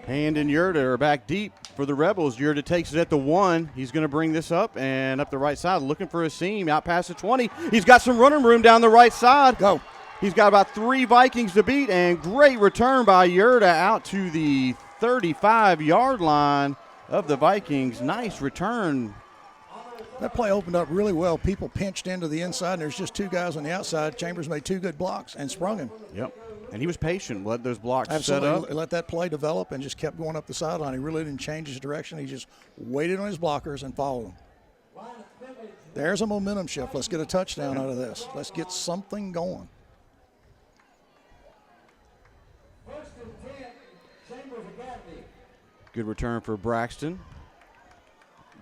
Hand and Yurda are back deep for the Rebels. Yurda takes it at the 1. He's going to bring this up and up the right side, looking for a seam out past the 20. He's got some running room down the right side. Go. He's got about 3 Vikings to beat, and great return by Yurda out to the 35-yard line of the Vikings. Nice return. That play opened up really well. People pinched into the inside, and there's just 2 guys on the outside. Chambers made 2 good blocks and sprung him. Yep. And he was patient, let those blocks Absolutely. set up. Let that play develop and just kept going up the sideline. He really didn't change his direction. He just waited on his blockers and followed them. There's a momentum shift. Let's get a touchdown out of this. Let's get something going. First and 10, Chambers Academy. Good return for Braxton.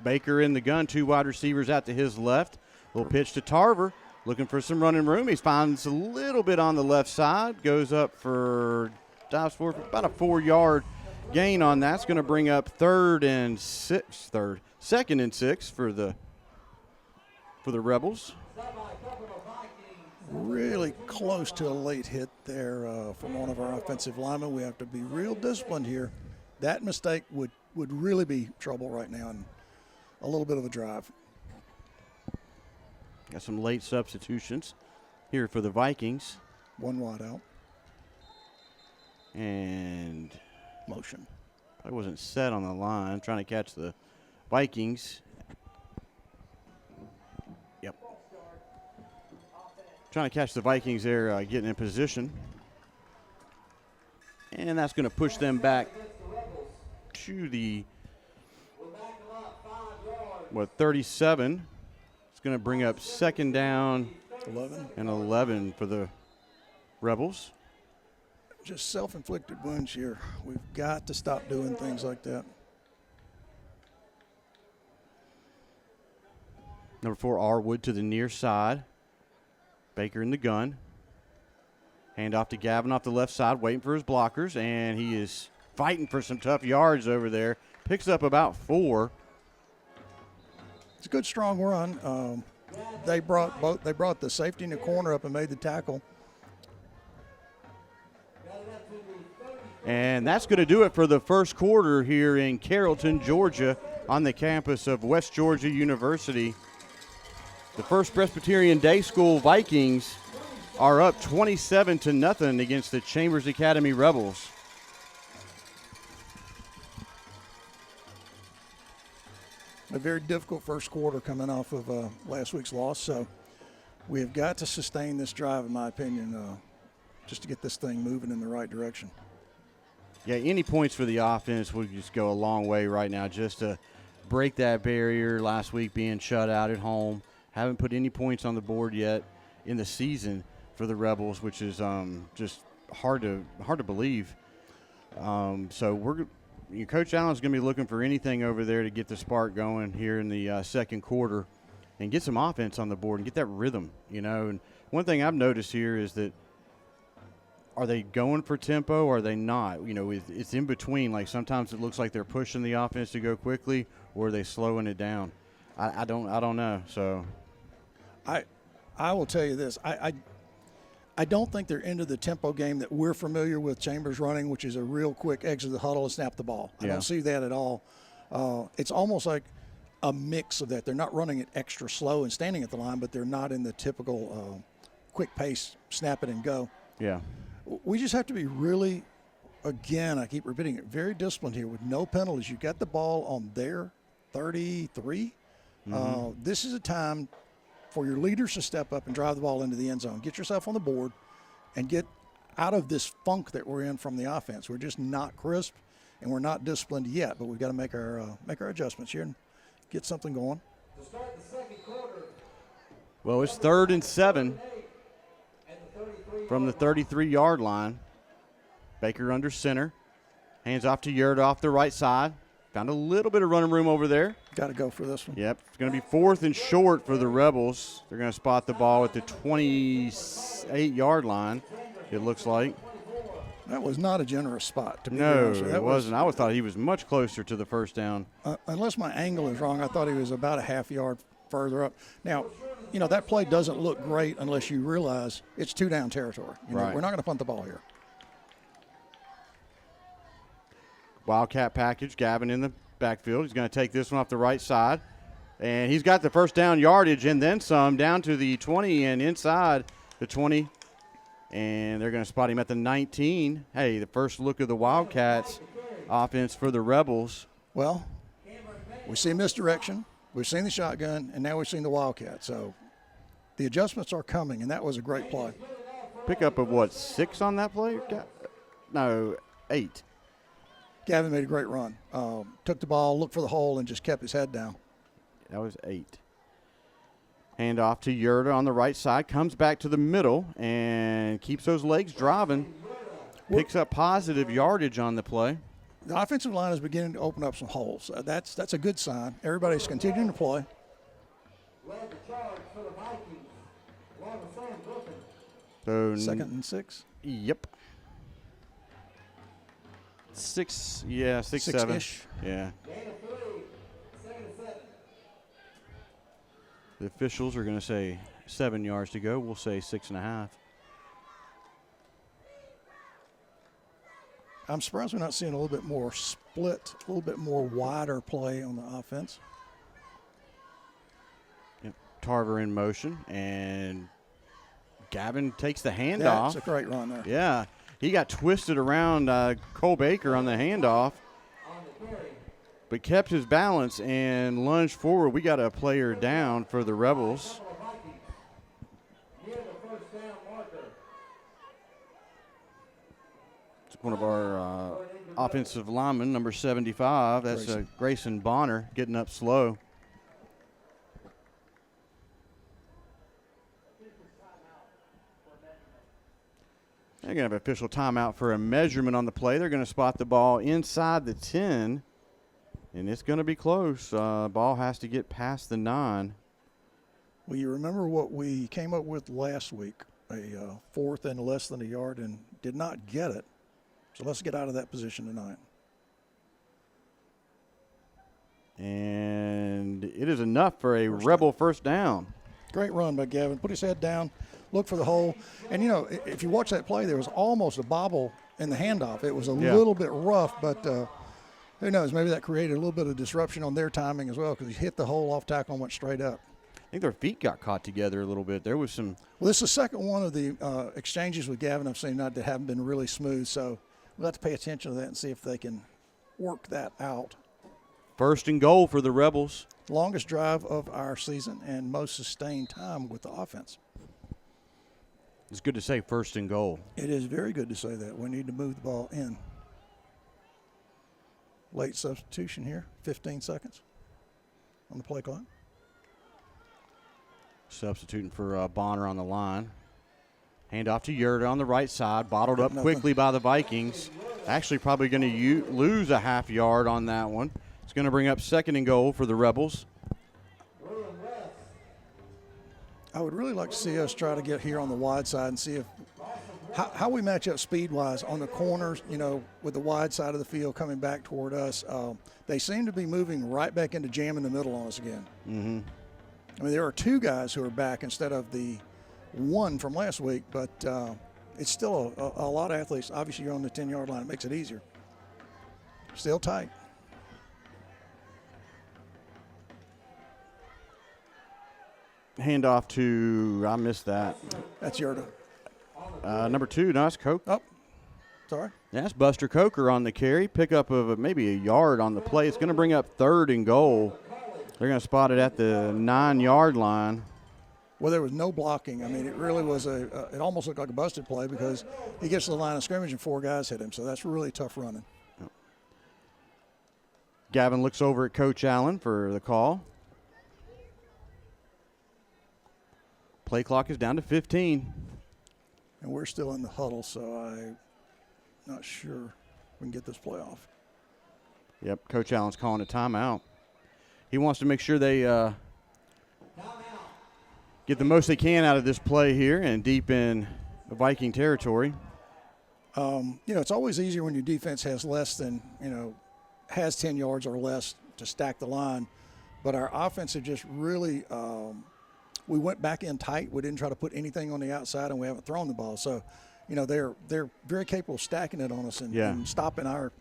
Baker in the gun, 2 wide receivers out to his left. Little pitch to Tarver, looking for some running room. He finds a little bit on the left side, goes up for, dives for about a 4-yard gain on that. It's going to bring up second and 6 for the Rebels. Really close to a late hit there from one of our offensive linemen. We have to be real disciplined here. That mistake would really be trouble right now and a little bit of a drive. Got some late substitutions here for the Vikings. One wide out. And Motion. I wasn't set on the line, trying to catch the Vikings. Yep. Trying to catch the Vikings there, getting in position. And that's going to push them back to the, 37. It's going to bring up second down 11. and 11 for the Rebels. Just self-inflicted wounds here. We've got to stop doing things like that. Number 4, Arwood to the near side. Baker in the gun. Hand off to Gavin off the left side, waiting for his blockers, and he is fighting for some tough yards over there. Picks up about 4. It's a good, strong run. They brought the safety in the corner up and made the tackle. And that's going to do it for the first quarter here in Carrollton, Georgia, on the campus of West Georgia University. The First Presbyterian Day School Vikings are up 27-0 against the Chambers Academy Rebels. A very difficult first quarter coming off of last week's loss, so we have got to sustain this drive, in my opinion, just to get this thing moving in the right direction. Yeah, any points for the offense would just go a long way right now, just to break that barrier. Last week being shut out at home. Haven't put any points on the board yet in the season for the Rebels, which is just hard to believe. So Coach Allen's going to be looking for anything over there to get the spark going here in the second quarter and get some offense on the board and get that rhythm, And one thing I've noticed here is that, are they going for tempo or are they not? It's in between. Like sometimes it looks like they're pushing the offense to go quickly, or are they slowing it down? I don't know. So I will tell you this. I don't think they're into the tempo game that we're familiar with Chambers running, which is a real quick exit the huddle and snap the ball. I don't see that at all. It's almost like a mix of that. They're not running it extra slow and standing at the line, but they're not in the typical quick pace, snap it and go. Yeah. We just have to be really, again, I keep repeating it, very disciplined here with no penalties. You got the ball on their 33. This is a time for your leaders to step up and drive the ball into the end zone. Get yourself on the board and get out of this funk that we're in from the offense. We're just not crisp and we're not disciplined yet, but we've got to make our adjustments here and get something going. To start the second quarter. Well, it's 3rd and 7 from the 33-yard line. Baker under center. Hands off to Yurt off the right side. Found a little bit of running room over there. Got to go for this one. Yep. It's going to be 4th and short for the Rebels. They're going to spot the ball at the 28-yard line, it looks like. That was not a generous spot, to be No, honest. it wasn't. I thought he was much closer to the first down. Unless my angle is wrong, I thought he was about a half yard further up. Now, that play doesn't look great unless you realize it's 2-down territory. Right. We're not going to punt the ball here. Wildcat package, Gavin in the backfield. He's going to take this one off the right side. And he's got the first down yardage and then some down to the 20 and inside the 20. And they're going to spot him at the 19. Hey, the first look of the Wildcats offense for the Rebels. Well, we've seen misdirection, we've seen the shotgun, and now we've seen the Wildcat. So the adjustments are coming, and that was a great play. Pickup of what, 6 on that play? No, 8. Gavin made a great run. Took the ball, looked for the hole, and just kept his head down. That was 8. Hand off to Yurda on the right side. Comes back to the middle and keeps those legs driving. Picks up positive yardage on the play. The offensive line is beginning to open up some holes. That's a good sign. Everybody's continuing to play. Led the charge for the Vikings. Along with Sam Griffin. So 2nd and 6. Yep. 6, yeah, 6, 7. 6-ish. Yeah. Gain of 3. 2nd and 7. The officials are going to say 7 yards to go. We'll say 6.5. I'm surprised we're not seeing a little bit more split, a little bit more wider play on the offense. Yep. Tarver in motion, and Gavin takes the handoff. Yeah, it's a great run there. Yeah, he got twisted around Cole Baker on the handoff, but kept his balance and lunged forward. We got a player down for the Rebels. It's one of our offensive linemen, number 75. That's Grayson Bonner getting up slow. They're going to have an official timeout for a measurement on the play. They're going to spot the ball inside the 10, and it's going to be close. Ball has to get past the 9. Well, you remember what we came up with last week, a fourth and less than a yard, and did not get it. So let's get out of that position tonight. And it is enough for a Rebel first down. Great run by Gavin. Put his head down, look for the hole. And, you know, if you watch that play, there was almost a bobble in the handoff. It was a little bit rough, but who knows? Maybe that created a little bit of disruption on their timing as well, because he hit the hole off tackle and went straight up. I think their feet got caught together a little bit. There was some. Well, this is the second one of the exchanges with Gavin I've seen that haven't been really smooth. So we'll have to pay attention to that and see if they can work that out. First and goal for the Rebels. Longest drive of our season and most sustained time with the offense. It's good to say first and goal. It is very good to say that. We need to move the ball in. Late substitution here, 15 seconds on the play clock. Substituting for Bonner on the line. Handoff to Yurda on the right side. Bottled up quickly by the Vikings. Actually probably going to lose a half yard on that one. It's going to bring up second and goal for the Rebels. I would really like to see us try to get here on the wide side and see if how we match up speed-wise on the corners, you know, with the wide side of the field coming back toward us. They seem to be moving right back into jam in the middle on us again. Mm-hmm. I mean, there are two guys who are back instead of the one from last week, but it's still a lot of athletes. Obviously, you're on the 10-yard line. It makes it easier. Still tight. Handoff to, I missed that. That's Yurda. Number 2, nice Coke. Oh, sorry. That's Buster Coker on the carry. Pickup of maybe a yard on the play. It's going to bring up third and goal. They're going to spot it at the 9-yard line. Well, there was no blocking. I mean, it really was it almost looked like a busted play because he gets to the line of scrimmage and 4 guys hit him. So that's really tough running. Gavin looks over at Coach Allen for the call. Play clock is down to 15. And we're still in the huddle, so I'm not sure we can get this play off. Yep, Coach Allen's calling a timeout. He wants to make sure they get the most they can out of this play here and deep in the Viking territory. You know, it's always easier when your defense has less than, has 10 yards or less to stack the line. But our offense had just really we went back in tight. We didn't try to put anything on the outside, and we haven't thrown the ball. So, they're very capable of stacking it on us and stopping our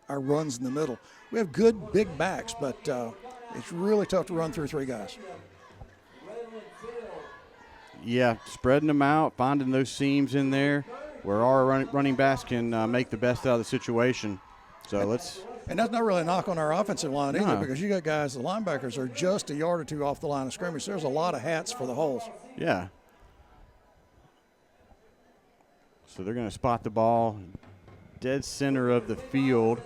runs in the middle. We have good big backs, but it's really tough to run through 3 guys. Yeah, spreading them out, finding those seams in there where our running backs can make the best out of the situation. So let's. And that's not really a knock on our offensive line either, because you got guys, the linebackers are just a yard or 2 off the line of scrimmage. There's a lot of hats for the holes. Yeah. So they're going to spot the ball dead center of the field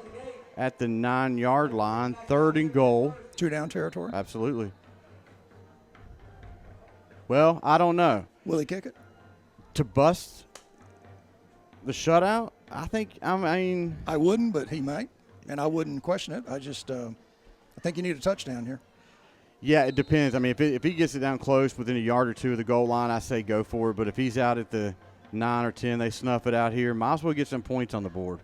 at the 9-yard line, third and goal. 2 down territory? Absolutely. Well, I don't know. Will he kick it? To bust the shutout? I wouldn't, but he might. And I wouldn't question it. I think you need a touchdown here. Yeah, it depends. I mean, if he gets it down close within a yard or 2 of the goal line, I say go for it. But if he's out at the 9 or 10, they snuff it out here, might as well get some points on the board.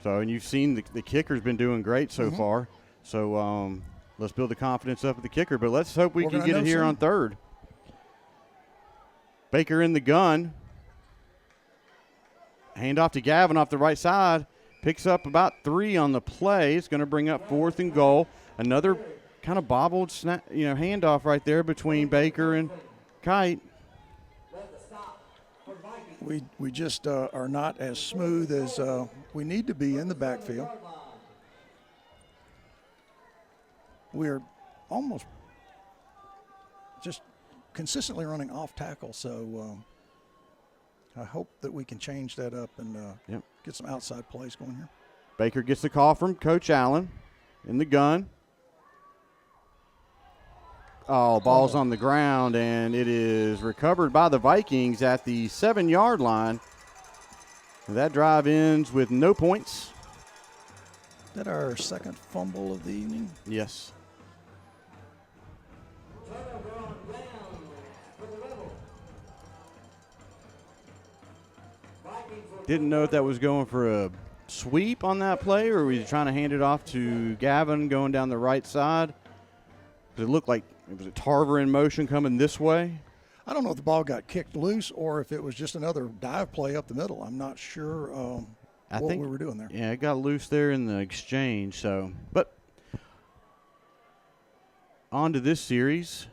So, and you've seen the kicker's been doing great so far. So let's build the confidence up of the kicker. But let's hope we can get it here on third. Baker in the gun. Hand off to Gavin off the right side. Picks up about 3 on the play. It's going to bring up 4th and goal. Another kind of bobbled handoff right there between Baker and Kite. We just are not as smooth as we need to be in the backfield. We're almost just consistently running off tackle, so I hope that we can change that up and get some outside plays going here. Baker gets the call from Coach Allen in the gun. Oh, ball's on the ground, and it is recovered by the Vikings at the 7-yard line. That drive ends with no points. Is that our second fumble of the evening? Yes. Didn't know if that was going for a sweep on that play or were you trying to hand it off to Gavin going down the right side. It looked like it was a Tarver in motion coming this way. I don't know if the ball got kicked loose or if it was just another dive play up the middle. I'm not sure what we were doing there. Yeah, it got loose there in the exchange. So, but on to this series.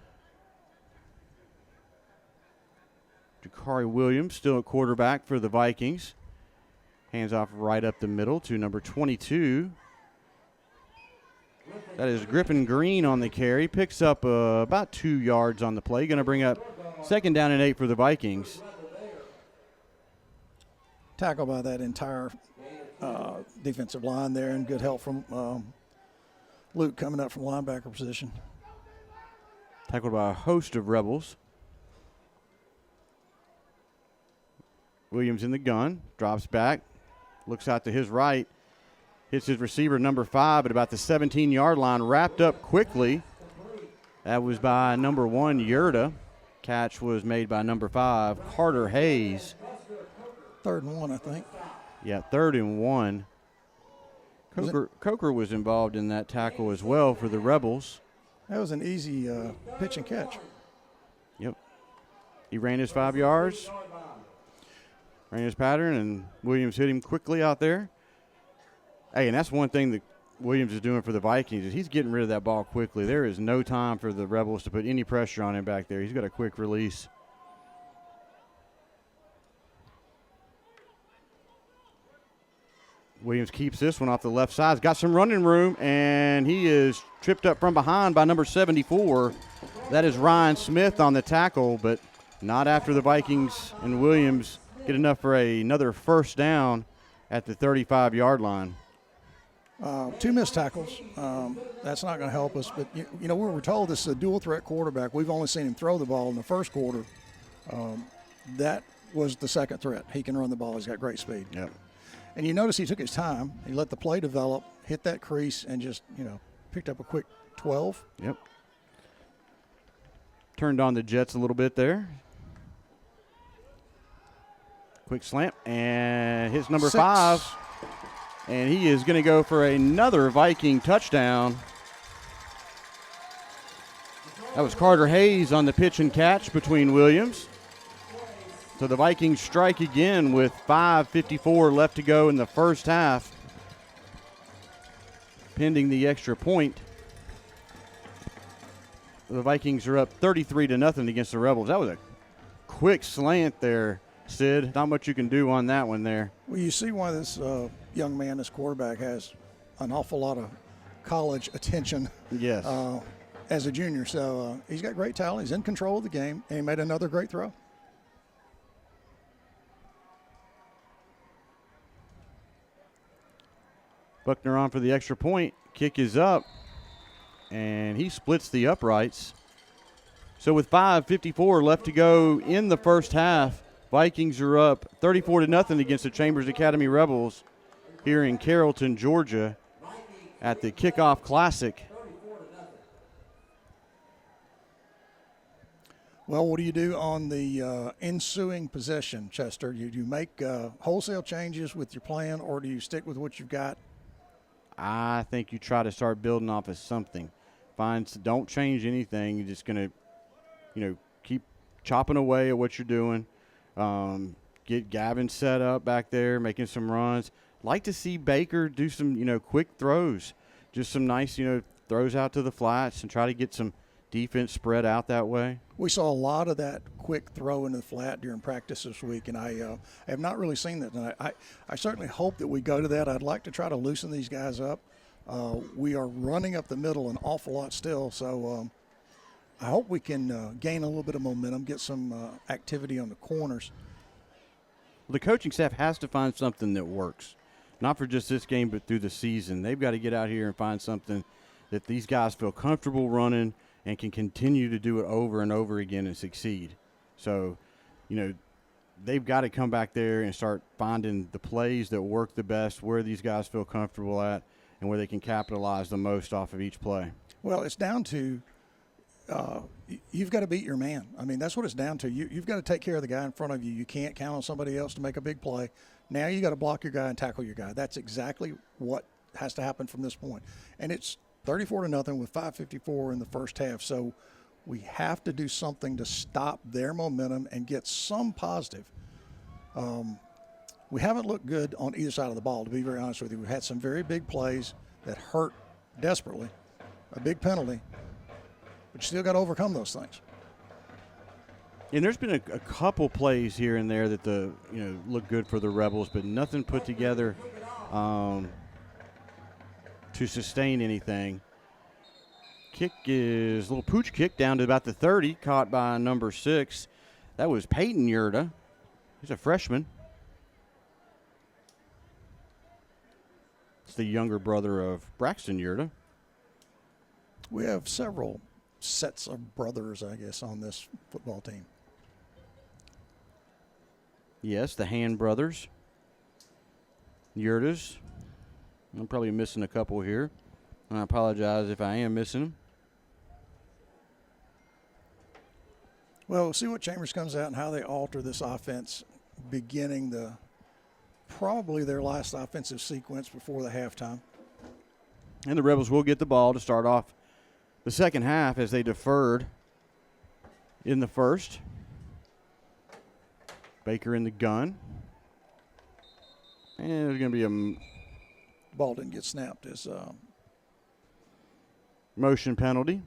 Jakari Williams still at quarterback for the Vikings. Hands off right up the middle to number 22. That is Griffin Green on the carry. Picks up about 2 yards on the play. Going to bring up 2nd down and 8 for the Vikings. Tackled by that entire defensive line there, and good help from Luke coming up from linebacker position. Tackled by a host of Rebels. Williams in the gun. Drops back. Looks out to his right. Hits his receiver, number 5, at about the 17-yard line. Wrapped up quickly. That was by number 1, Yurda. Catch was made by number 5, Carter Hayes. 3rd and 1, I think. Yeah, 3rd and 1. Coker was involved in that tackle as well for the Rebels. That was an easy pitch and catch. Yep. He ran his 5 yards. Ran his pattern, and Williams hit him quickly out there. Hey, and that's one thing that Williams is doing for the Vikings is he's getting rid of that ball quickly. There is no time for the Rebels to put any pressure on him back there. He's got a quick release. Williams keeps this one off the left side. He's got some running room, and he is tripped up from behind by number 74. That is Ryan Smith on the tackle, but not after the Vikings and Williams get enough for another 1st down at the 35-yard line. 2 missed tackles. That's not going to help us. But, we were told this is a dual-threat quarterback. We've only seen him throw the ball in the first quarter. That was the second threat. He can run the ball. He's got great speed. Yep. And you notice he took his time. He let the play develop, hit that crease, and just, picked up a quick 12. Yep. Turned on the Jets a little bit there. Quick slant, and hits number 6. 5. And he is going to go for another Viking touchdown. That was Carter Hayes on the pitch and catch between Williams. So the Vikings strike again with 5:54 left to go in the first half, pending the extra point. The Vikings are up 33-0 against the Rebels. That was a quick slant there, Sid. Not much you can do on that one there. Well, you see why this young man, this quarterback, has an awful lot of college attention. Yes. As a junior. So he's got great talent. He's in control of the game, and he made another great throw. Buckner on for the extra point. Kick is up, and he splits the uprights. So with 5:54 left to go in the first half, Vikings are up 34-0 against the Chambers Academy Rebels here in Carrollton, Georgia at the Kickoff Classic. Well, what do you do on the ensuing possession, Chester? Do you make wholesale changes with your plan, or do you stick with what you've got? I think you try to start building off of something. Don't change anything. You're just going to, keep chopping away at what you're doing. Get Gavin set up back there, making some runs. like to see Baker do some, quick throws, just some nice, throws out to the flats and try to get some defense spread out that way. We saw a lot of that quick throw into the flat during practice this week, and I have not really seen that. And I certainly hope that we go to that. I'd like to try to loosen these guys up. We are running up the middle an awful lot still, so I hope we can gain a little bit of momentum, get some activity on the corners. The coaching staff has to find something that works, not for just this game but through the season. They've got to get out here and find something that these guys feel comfortable running and can continue to do it over and over again and succeed. So, they've got to come back there and start finding the plays that work the best, where these guys feel comfortable at, and where they can capitalize the most off of each play. Well, it's down to you've got to beat your man. I mean, that's what it's down to. You've got to take care of the guy in front of you. You can't count on somebody else to make a big play. Now you got to block your guy and tackle your guy. That's exactly what has to happen from this point. And it's 34-0 with 5:54 in the first half. So we have to do something to stop their momentum and get some positive. We haven't looked good on either side of the ball, to be very honest with you. We've had some very big plays that hurt desperately, a big penalty, but you still got to overcome those things. And there's been a couple plays here and there that look good for the Rebels, but nothing put together to sustain anything. Kick is a little pooch kick down to about the 30, caught by number 6. That was Peyton Yurda. He's a freshman. It's the younger brother of Braxton Yurda. We have several sets of brothers, I guess, on this football team. Yes, the Hand brothers. Yurdas. I'm probably missing a couple here. I apologize if I am missing them. Well, we'll see what Chambers comes out and how they alter this offense, beginning probably their last offensive sequence before the halftime. And the Rebels will get the ball to start off the second half as they deferred in the first. Baker in the gun. And there's going to be a ball didn't get snapped as motion penalty.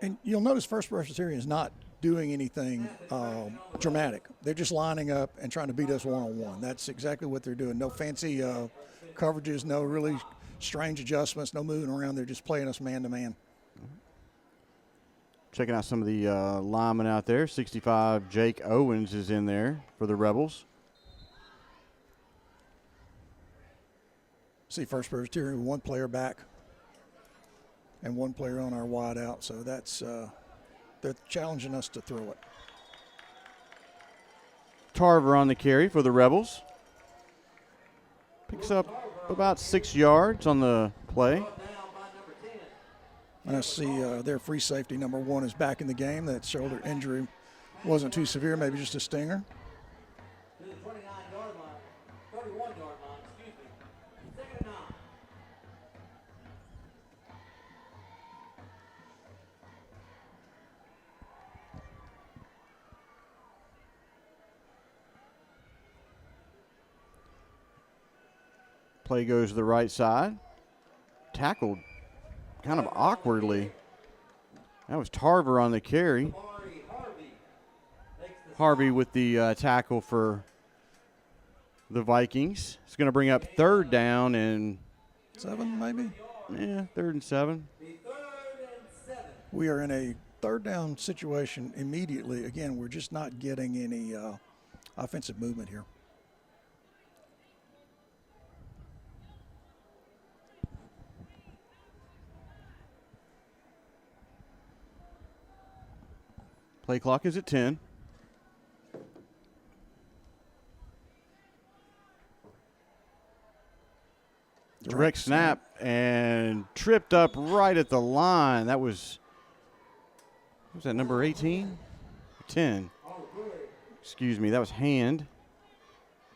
And you'll notice First Presbyterian is not doing anything dramatic. They're just lining up and trying to beat us one-on-one. That's exactly what they're doing. No fancy coverages, no really strange adjustments, no moving around. They're just playing us man-to-man. Checking out some of the linemen out there. 65, Jake Owens is in there for the Rebels. See First Presbyterian with one player back and one player on our wide out. So that's they're challenging us to throw it. Tarver on the carry for the Rebels. Picks up about 6 yards on the play. And I see their free safety, number 1, is back in the game. That shoulder injury wasn't too severe, maybe just a stinger. To the 29-yard line, 31-yard line, excuse me. Second and 9. Play goes to the right side. Tackled kind of awkwardly. That was Tarver on the carry. Harvey with the tackle for the Vikings. It's going to bring up third down and 7 maybe? Yeah, 3rd and 7. We are in a third down situation immediately. Again, we're just not getting any offensive movement here. Play clock is at 10. Direct snap and tripped up right at the line. That was that number 18? 10. Excuse me, that was Hand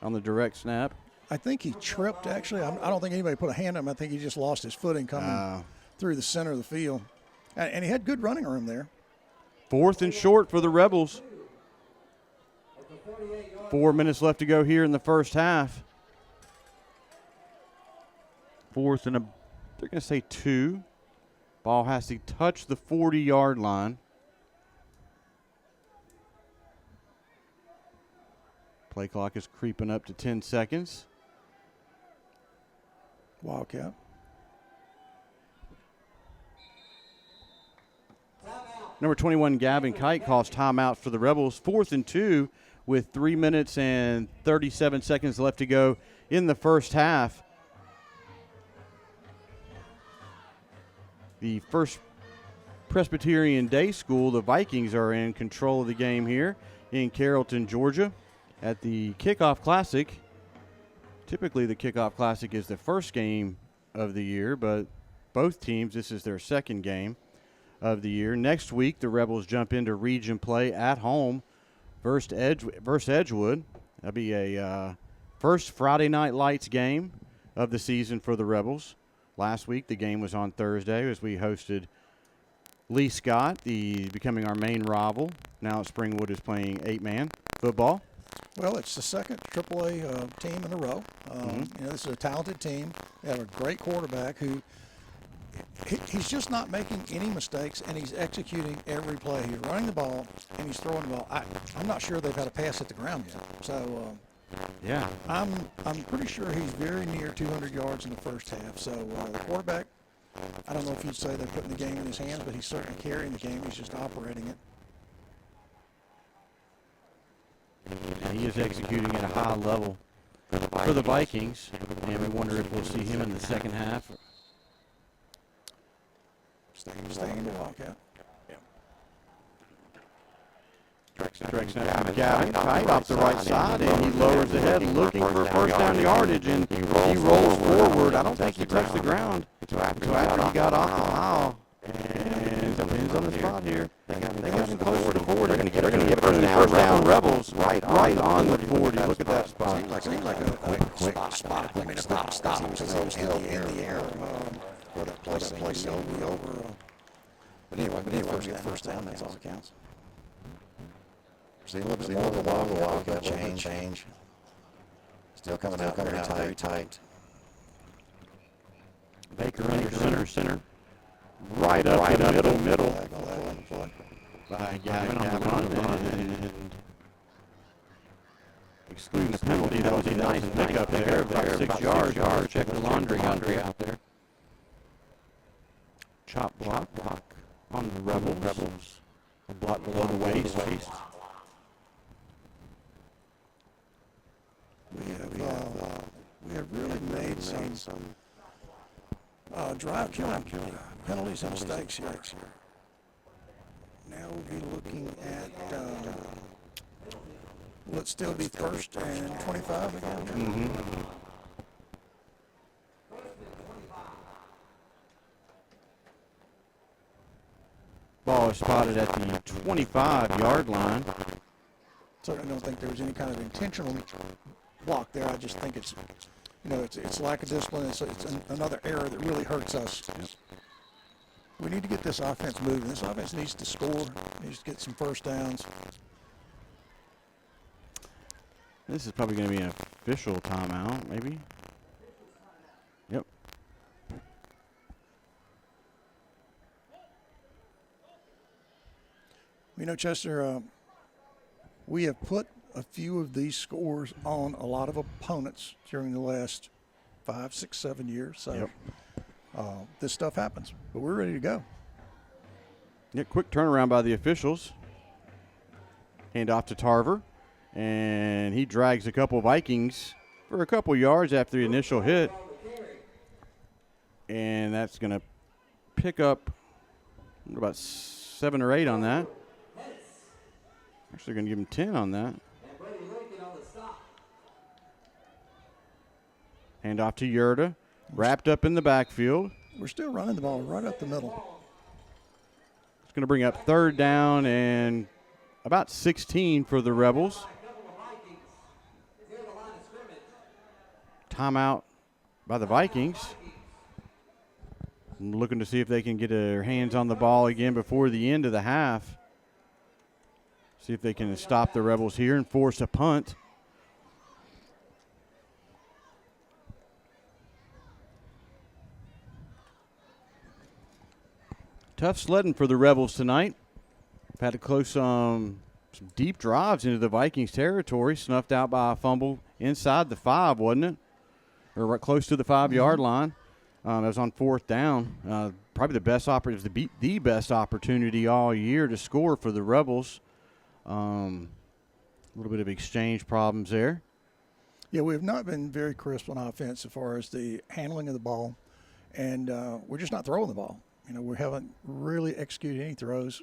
on the direct snap. I think he tripped, actually. I don't think anybody put a hand on him. I think he just lost his footing coming through the center of the field. And he had good running room there. 4th and short for the Rebels. At the 4 minutes left to go here in the first half. Fourth and they're going to say 2. Ball has to touch the 40-yard line. Play clock is creeping up to 10 seconds. Wildcat. Number 21, Gavin Kite, calls timeout for the Rebels. 4th and 2 with 3 minutes and 37 seconds left to go in the first half. The First Presbyterian Day School, the Vikings, are in control of the game here in Carrollton, Georgia at the Kickoff Classic. Typically the Kickoff Classic is the first game of the year, but both teams, this is their second game of the year. Next week, the Rebels jump into region play at home versus Edgewood. That'll be a first Friday Night Lights game of the season for the Rebels. Last week, the game was on Thursday as we hosted Lee Scott, becoming our main rival. Now Springwood is playing 8-man football. Well, it's the second AAA team in a row. This is a talented team. They have a great quarterback who he's just not making any mistakes, and he's executing every play. He's running the ball, and he's throwing the ball. I'm not sure they've had a pass at the ground yet. So, yeah, I'm pretty sure he's very near 200 yards in the first half. So the quarterback, I don't know if you'd say they're putting the game in his hands, but he's certainly carrying the game. He's just operating it. And he is executing at a high level for the Vikings, and we wonder if we'll see him in the second half. Staying in the Wildcat. Directs out Gavin Kite off the right side, and he lowers the head looking for first down yardage, and he rolls forward. I don't think he touched the ground until after he got off the mile. And depends on the spot here. They got him closer to 40. They're going to get first down Rebels right on the 40. Look at that spot. Seems like a quick spot. I mean, stop. He was still in the air. For that place will be over. But anyway, first down, that's all that counts. See a little bit more of the Wildcat change. Still coming out very tight. Baker under center. Right up the middle. By Gavin on the run. And excluding the penalty, that was a nice pickup there. About 6 yards. Check the laundry out there. Chop block on the Rebels. A block below the waist. We have really made some drive killing penalties and mistakes here. Now we'll be looking at will it still be first and 25 again? Ball is spotted at the 25-yard line. Certainly don't think there was any kind of intentional block there. I just think it's lack of discipline. It's another error that really hurts us. We need to get this offense moving. This offense needs to score. Needs to get some first downs. This is probably going to be an official timeout, maybe. Yep. Chester, we have put a few of these scores on a lot of opponents during the last 5, 6, 7 years. So this stuff happens, but we're ready to go. Yeah, quick turnaround by the officials. Hand off to Tarver, and he drags a couple Vikings for a couple yards after the initial hit. And that's going to pick up about 7 or 8 on that. Actually going to give him 10 on that. Hand off to Yerda. Wrapped up in the backfield. We're still running the ball right up the middle. It's going to bring up 3rd down and about 16 for the Rebels. Timeout by the Vikings. Looking to see if they can get their hands on the ball again before the end of the half. See if they can stop the Rebels here and force a punt. Tough sledding for the Rebels tonight. Had to close some deep drives into the Vikings territory, snuffed out by a fumble inside the 5, wasn't it? Or right close to the 5-yard line. That was on 4th down. Probably the best the best opportunity all year to score for the Rebels. A little bit of exchange problems there. Yeah, we have not been very crisp on offense as far as the handling of the ball, and we're just not throwing the ball. You know, we haven't really executed any throws.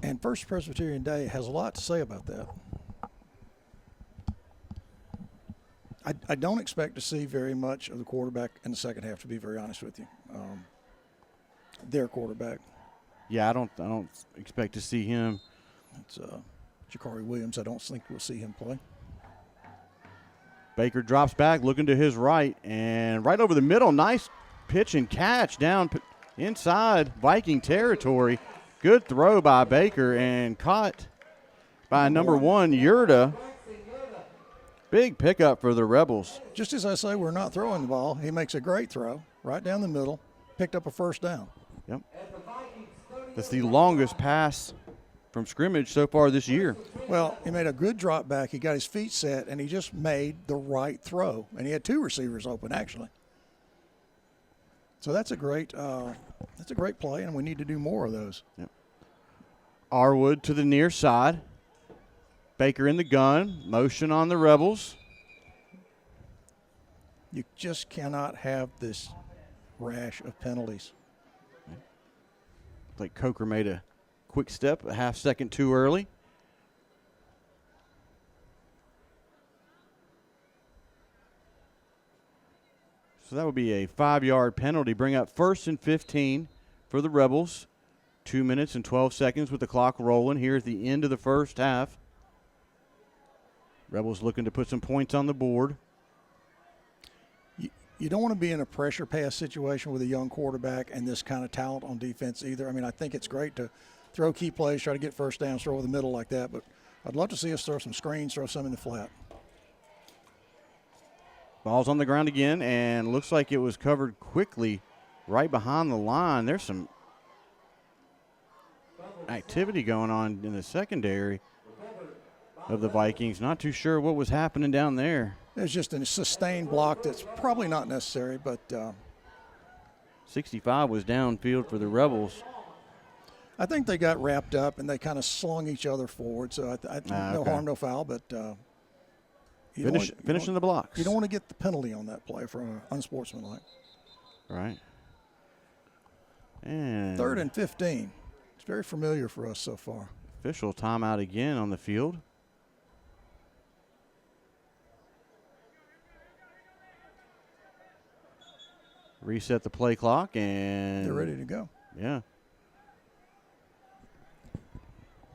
And First Presbyterian Day has a lot to say about that. I don't expect to see very much of the quarterback in the second half, to be very honest with you. Their quarterback. Yeah, I don't expect to see him. It's Jakari Williams. I don't think we'll see him play. Baker drops back, looking to his right, and right over the middle. Nice pitch and catch down inside Viking territory. Good throw by Baker and caught by number 1, Yurda. Big pickup for the Rebels. Just as I say, we're not throwing the ball. He makes a great throw right down the middle, picked up a first down. Yep. That's the longest pass from scrimmage so far this year. Well, he made a good drop back. He got his feet set, and he just made the right throw. And he had 2 receivers open, actually. So that's a great play, and we need to do more of those. Yep. Arwood to the near side. Baker in the gun, motion on the Rebels. You just cannot have this rash of penalties. Like Coker made a quick step, a half second too early. So that would be a 5-yard penalty. Bring up 1st and 15 for the Rebels. 2 minutes and 12 seconds with the clock rolling here at the end of the first half. Rebels looking to put some points on the board. You don't want to be in a pressure pass situation with a young quarterback and this kind of talent on defense either. I mean, I think it's great to throw key plays, try to get first downs, throw over the middle like that, but I'd love to see us throw some screens, throw some in the flat. Ball's on the ground again, and looks like it was covered quickly right behind the line. There's some activity going on in the secondary of the Vikings. Not too sure what was happening down there. There's just a sustained block that's probably not necessary, but 65 was downfield for the Rebels. I think they got wrapped up and they kind of slung each other forward. So I think no harm, no foul, but finishing the blocks. You don't want to get the penalty on that play for unsportsmanlike. Right. And 3rd and 15. It's very familiar for us so far. Official timeout again on the field. Reset the play clock, and they're ready to go. Yeah.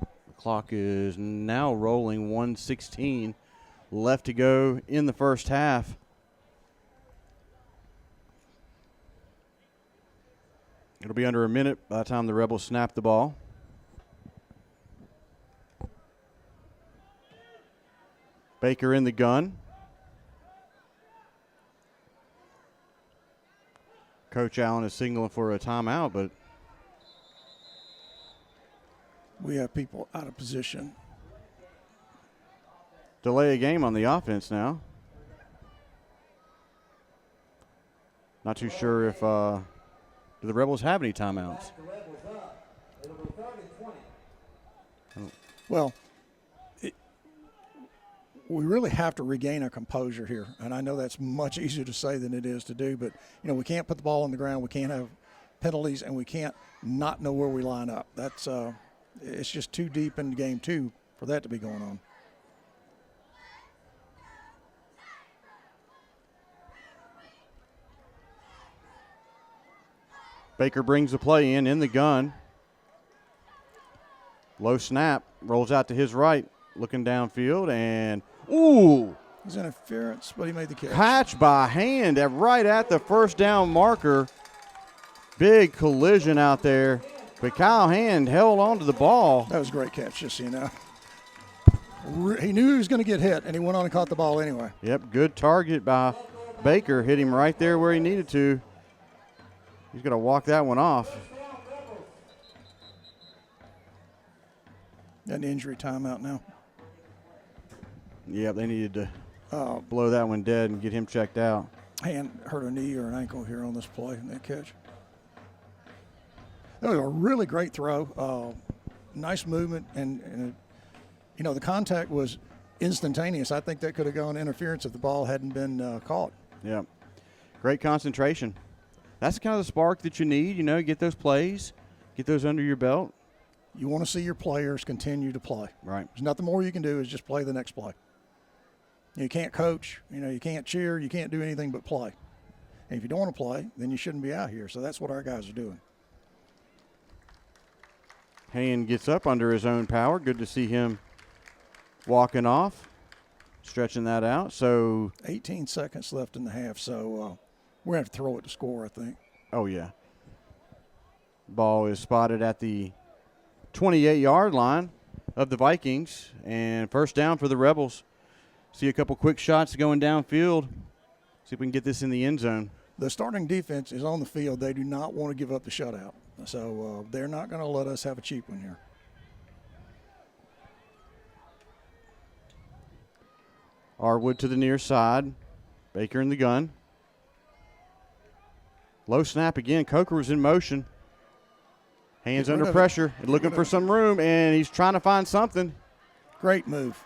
The clock is now rolling. 1:16 left to go in the first half. It'll be under a minute by the time the Rebels snap the ball. Baker in the gun. Coach Allen is signaling for a timeout, but we have people out of position. Delay a game on the offense now. Not too sure if do the Rebels have any timeouts. Well, we really have to regain our composure here, and I know that's much easier to say than it is to do, but we can't put the ball on the ground, we can't have penalties, and we can't not know where we line up. That's it's just too deep in game 2 for that to be going on. Baker brings the play in the gun. Low snap, rolls out to his right, looking downfield, and ooh! His interference, but he made the catch. Catch by hand right at the first down marker. Big collision out there But Kyle Hand held on to the ball. That was a great catch, just so you know. He knew he was going to get hit, and he went on and caught the ball anyway. Yep, good target by Baker. Hit him right there where he needed to. He's going to walk that one off. An injury timeout now. Yeah, they needed to blow that one dead and get him checked out. Hand hurt a knee or an ankle here on this play in that catch. That was a really great throw. Nice movement, and you know, the contact was instantaneous. I think that could have gone interference if the ball hadn't been caught. Yeah, great concentration. That's kind of the spark that you need, you know, get those plays, get those under your belt. You want to see your players continue to play. Right. There's nothing more you can do is just play the next play. You can't coach, you know, you can't cheer, you can't do anything but play. And if you don't want to play, then you shouldn't be out here. So that's what our guys are doing. Hand gets up under his own power. Good to see him walking off, stretching that out. So 18 seconds left in the half, so we're going to have to throw it to score, I think. Oh, yeah. Ball is spotted at the 28-yard line of the Vikings, and first down for the Rebels. See a couple quick shots going downfield. See if we can get this in the end zone. The starting defense is on the field. They do not want to give up the shutout, so they're not going to let us have a cheap one here. Arwood to the near side. Baker in the gun. Low snap again. Coker was in motion. Hands under pressure and looking for some room, and he's trying to find something. Great move.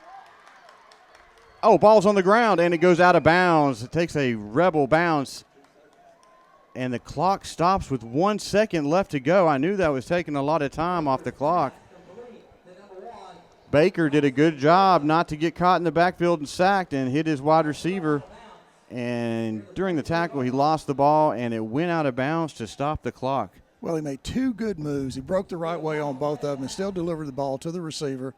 Oh, ball's on the ground, and it goes out of bounds. It takes a Rebel bounce, and the clock stops with 1 second left to go. I knew that was taking a lot of time off the clock. Baker did a good job not to get caught in the backfield and sacked and hit his wide receiver. And during the tackle, he lost the ball, and it went out of bounds to stop the clock. Well, he made two good moves. He broke the right way on both of them and still delivered the ball to the receiver.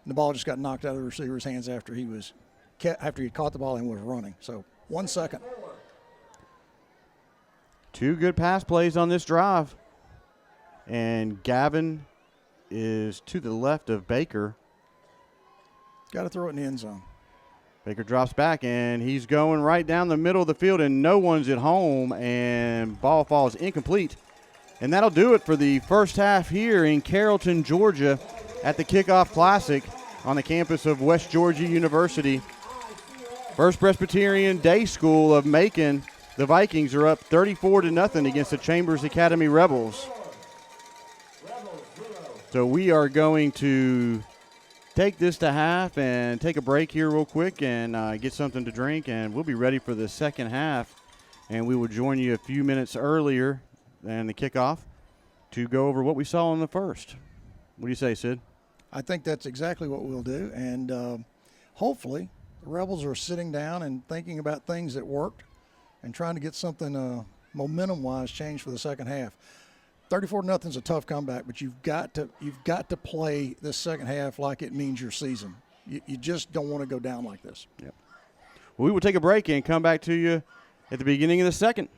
And the ball just got knocked out of the receiver's hands after he caught the ball and was running. So 1 second. Two good pass plays on this drive. And Gavin is to the left of Baker. Got to throw it in the end zone. Baker drops back, and he's going right down the middle of the field, and no one's at home, and ball falls incomplete. And that'll do it for the first half here in Carrollton, Georgia at the Kickoff Classic on the campus of West Georgia University. First Presbyterian Day School of Macon. The Vikings are up 34-0 against the Chambers Academy Rebels. So we are going to take this to half and take a break here real quick and get something to drink, and we'll be ready for the second half. And we will join you a few minutes earlier than the kickoff to go over what we saw in the first. What do you say, Sid? I think that's exactly what we'll do. And hopefully the Rebels are sitting down and thinking about things that worked and trying to get something momentum-wise changed for the second half. 34-0 is a tough comeback, but you've got to play this second half like it means your season. You just don't want to go down like this. Yep. Well, we will take a break and come back to you at the beginning of the second.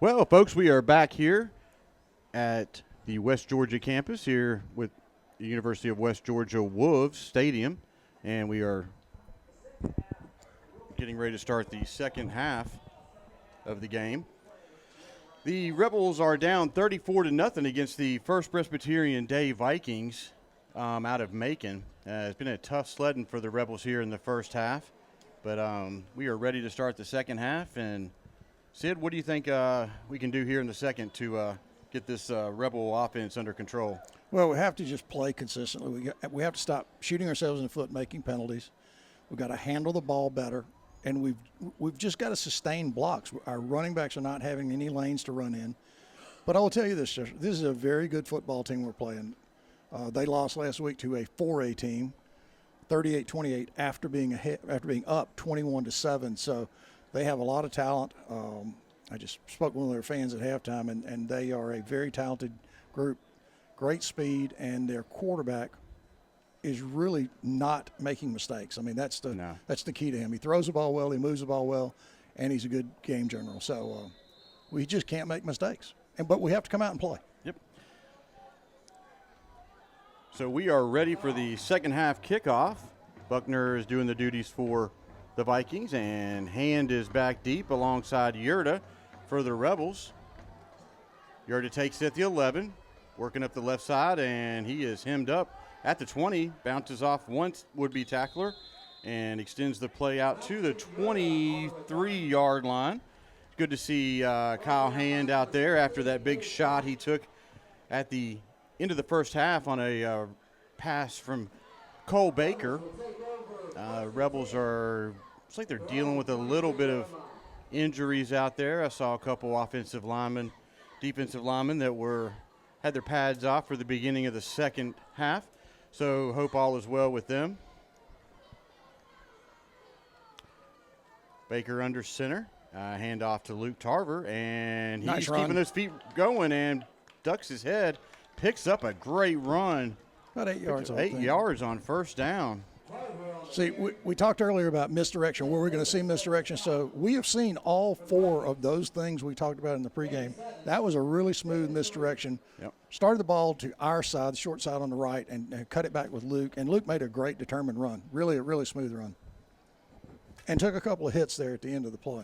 Well, folks, we are back here at the West Georgia campus here with the University of West Georgia Wolves Stadium, and we are getting ready to start the second half of the game. The Rebels are down 34-0 against the First Presbyterian Day Vikings out of Macon. It's been a tough sledding for the Rebels here in the first half, but we are ready to start the second half. And Sid, what do you think we can do here in the second to get this Rebel offense under control? Well, we have to just play consistently. We have to stop shooting ourselves in the foot, making penalties. We've got to handle the ball better, and we've just got to sustain blocks. Our running backs are not having any lanes to run in. But I will tell you this is a very good football team we're playing. They lost last week to a 4A team, 38-28, after being up 21-7. So they have a lot of talent. I just spoke to one of their fans at halftime, and they are a very talented group, great speed, and their quarterback is really not making mistakes. I mean, that's the key to him. He throws the ball well, he moves the ball well, and he's a good game general. So we just can't make mistakes. But we have to come out and play. Yep. So we are ready for the second half kickoff. Buckner is doing the duties for the Vikings, and Hand is back deep alongside Yurda for the Rebels. Yurda takes it at the 11, working up the left side, and he is hemmed up at the 20, bounces off one would-be tackler, and extends the play out to the 23-yard line. Good to see Kyle Hand out there after that big shot he took at the end of the first half on a pass from Cole Baker. Rebels looks like they're dealing with a little bit of injuries out there. I saw a couple defensive linemen that had their pads off for the beginning of the second half. So hope all is well with them. Baker under center. Hand off to Luke Tarver, and he's keeping his feet going and ducks his head. Picks up a great run. About 8 yards. 8 yards on first down. See, we talked earlier about misdirection, where we're going to see misdirection. So we have seen all four of those things we talked about in the pregame. That was a really smooth misdirection. Yep. Started the ball to our side, the short side on the right, and cut it back with Luke. And Luke made a great determined run, a really smooth run. And took a couple of hits there at the end of the play.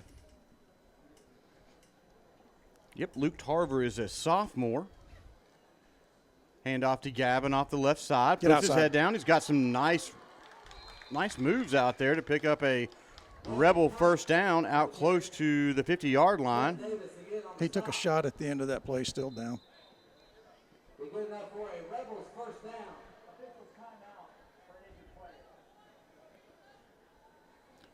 Yep, Luke Tarver is a sophomore. Hand off to Gavin off the left side. Puts his head down. He's got some nice moves out there to pick up a Rebel first down out close to the 50-yard line. He took a shot at the end of that play, still down.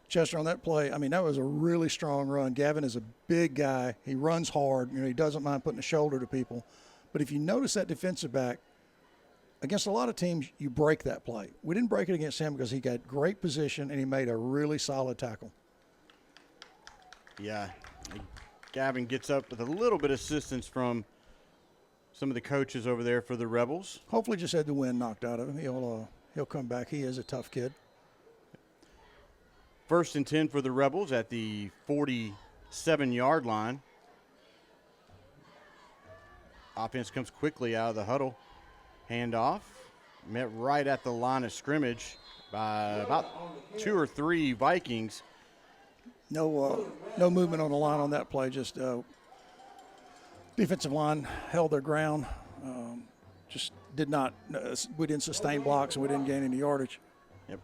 Chester, on that play, I mean, that was a really strong run. Gavin is a big guy. He runs hard. He doesn't mind putting a shoulder to people. But if you notice that defensive back, against a lot of teams, you break that play. We didn't break it against him because he got great position and he made a really solid tackle. Yeah, Gavin gets up with a little bit of assistance from some of the coaches over there for the Rebels. Hopefully just had the wind knocked out of him. He'll come back. He is a tough kid. 1st and 10 for the Rebels at the 47-yard line. Offense comes quickly out of the huddle. Handoff. Met right at the line of scrimmage by about 2 or 3 Vikings. No movement on the line on that play. Just defensive line held their ground. Just did not. We didn't sustain blocks and we didn't gain any yardage. Yep.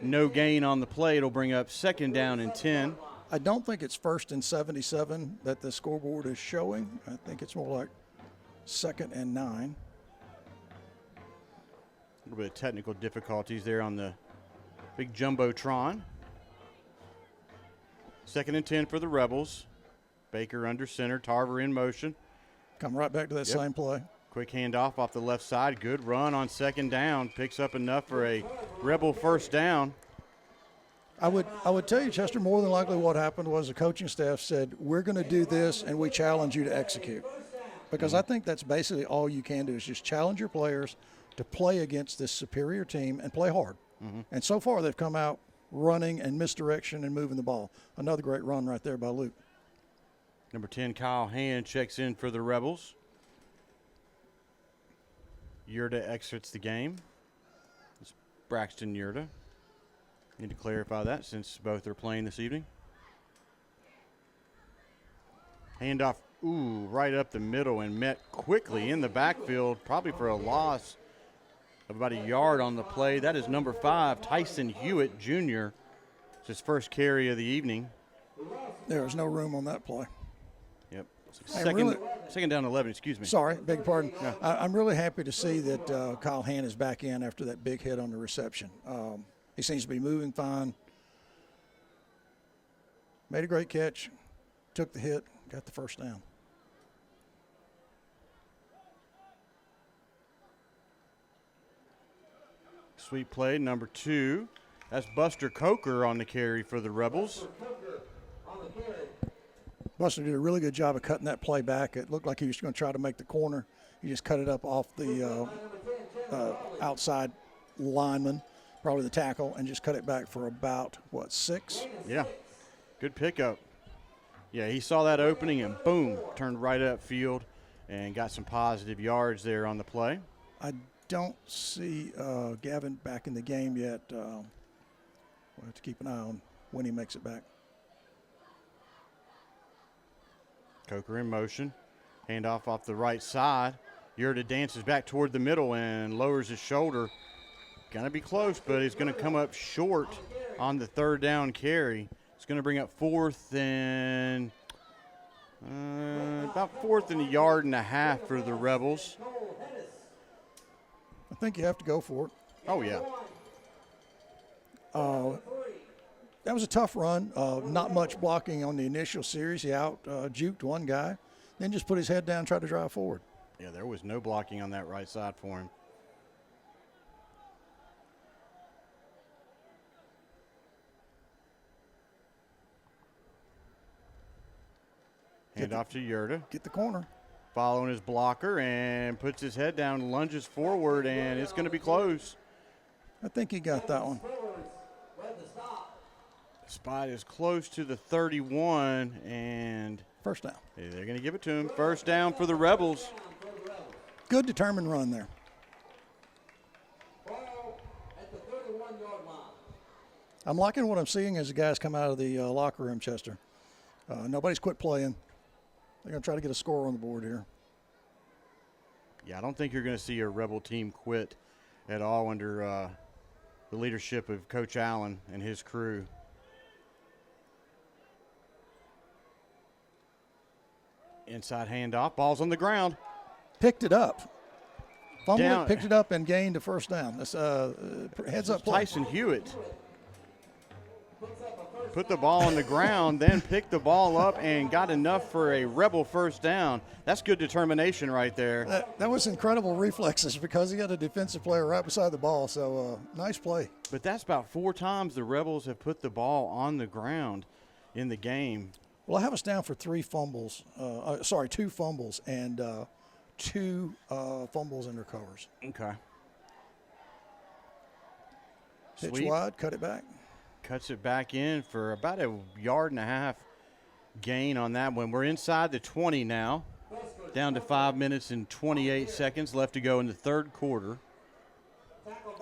No gain on the play. It'll bring up 2nd down and 10. I don't think it's 1st and 77 that the scoreboard is showing. I think it's more like 2nd and 9. A little bit of technical difficulties there on the big jumbotron. 2nd and 10 for the Rebels. Baker under center, Tarver in motion. Come right back to that same play. Quick handoff off the left side. Good run on 2nd down. Picks up enough for a Rebel first down. I would tell you, Chester, more than likely what happened was the coaching staff said, we're going to do this and we challenge you to execute. Because I think that's basically all you can do is just challenge your players to play against this superior team and play hard. Mm-hmm. And so far they've come out running and misdirection and moving the ball. Another great run right there by Luke. Number 10, Kyle Hand, checks in for the Rebels. Yurda exits the game. It's Braxton Yurda. Need to clarify that since both are playing this evening. Handoff, right up the middle and met quickly in the backfield, probably for a loss of about a yard on the play. That is number 5, Tyson Hewitt Jr. It's his first carry of the evening. There was no room on that play. Yep. Second down 11, excuse me. Sorry, beg your pardon. Yeah. I'm really happy to see that Kyle Hand is back in after that big hit on the reception. He seems to be moving fine. Made a great catch, took the hit, got the first down. Sweet play, number 2. That's Buster Coker on the carry for the Rebels. Buster did a really good job of cutting that play back. It looked like he was going to try to make the corner. He just cut it up off the outside lineman, probably the tackle, and just cut it back for about, 6? Yeah, good pickup. Yeah, he saw that opening and boom, turned right upfield and got some positive yards there on the play. I don't see Gavin back in the game yet. We'll have to keep an eye on when he makes it back. Coker in motion. Handoff off the right side. Yurda dances back toward the middle and lowers his shoulder. Going to be close, but he's going to come up short on the third down carry. It's going to bring up fourth and about a yard and a half for the Rebels. I think you have to go for it. Oh, yeah. That was a tough run. Not much blocking on the initial series. He out-juked one guy, then just put his head down and tried to drive forward. Yeah, there was no blocking on that right side for him. Hand off to Yurda. Get the corner. Following his blocker and puts his head down, lunges forward, and it's going to be close. I think he got that one. The spot is close to the 31, and first down. They're going to give it to him. First down for the Rebels. Good determined run there. At the 31-yard line. I'm liking what I'm seeing as the guys come out of the locker room, Chester. Nobody's quit playing. They're going to try to get a score on the board here. Yeah, I don't think you're going to see a Rebel team quit at all under the leadership of Coach Allen and his crew. Inside handoff, ball's on the ground. Picked it up. Fumbled Down. it, picked it up, and gained a first down. That's heads up play. Tyson Hewitt put the ball on the ground, then picked the ball up and got enough for a Rebel first down. That's good determination right there. That was incredible reflexes because he had a defensive player right beside the ball, so nice play. But that's about 4 times the Rebels have put the ball on the ground in the game. Well, I have us down for 2 fumbles and 2 fumbles and recovers. Okay. Pitch Sweep. wide, cut it back. Cuts it back in for about a yard and a half gain on that one. We're inside the 20 now, down to 5 minutes and 28 seconds left to go in the third quarter.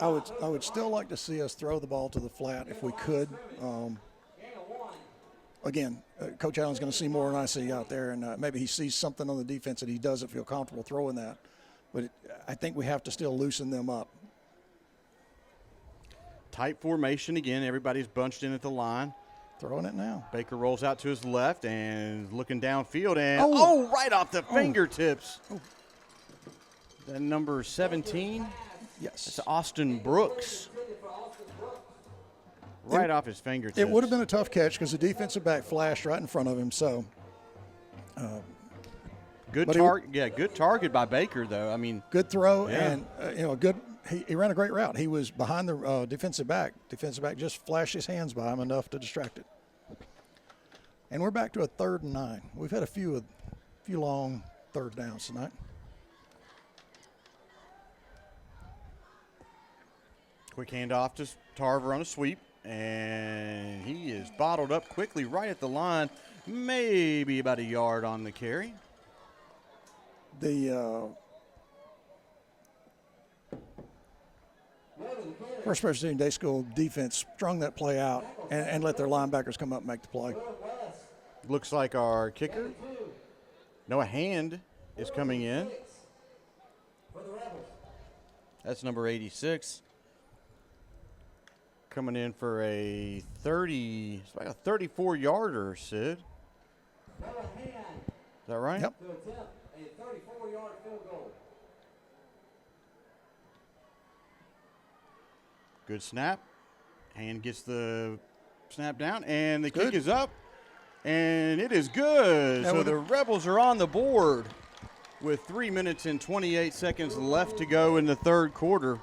I would still like to see us throw the ball to the flat if we could. Again, Coach Allen's going to see more than I see out there, and maybe he sees something on the defense that he doesn't feel comfortable throwing that. But I think we have to still loosen them up. Tight formation again. Everybody's bunched in at the line. Throwing it now. Baker rolls out to his left and looking downfield and right off the fingertips. Oh. That number 17. Yes. It's Austin Brooks. Right off his fingertips. It would have been a tough catch because the defensive back flashed right in front of him. So, good target by Baker, though. I mean, good throw yeah. And he ran a great route. He was behind the defensive back. Defensive back just flashed his hands by him enough to distract it. And we're back to a 3rd and 9. We've had a few long third downs tonight. Quick handoff to Tarver on a sweep. And he is bottled up quickly right at the line, maybe about a yard on the carry. The First Presbyterian Day School defense strung that play out and let their linebackers come up and make the play. Looks like our kicker, Noah Hand, is coming in. That's number 86. Coming in for a 34-yarder, Sid. Is that right? Yep. To attempt a 34-yard field goal. Good snap. Hand gets the snap down, and the Good. kick is up, and it is good. That So would've- the Rebels are on the board with 3 minutes and 28 seconds left to go in the third quarter.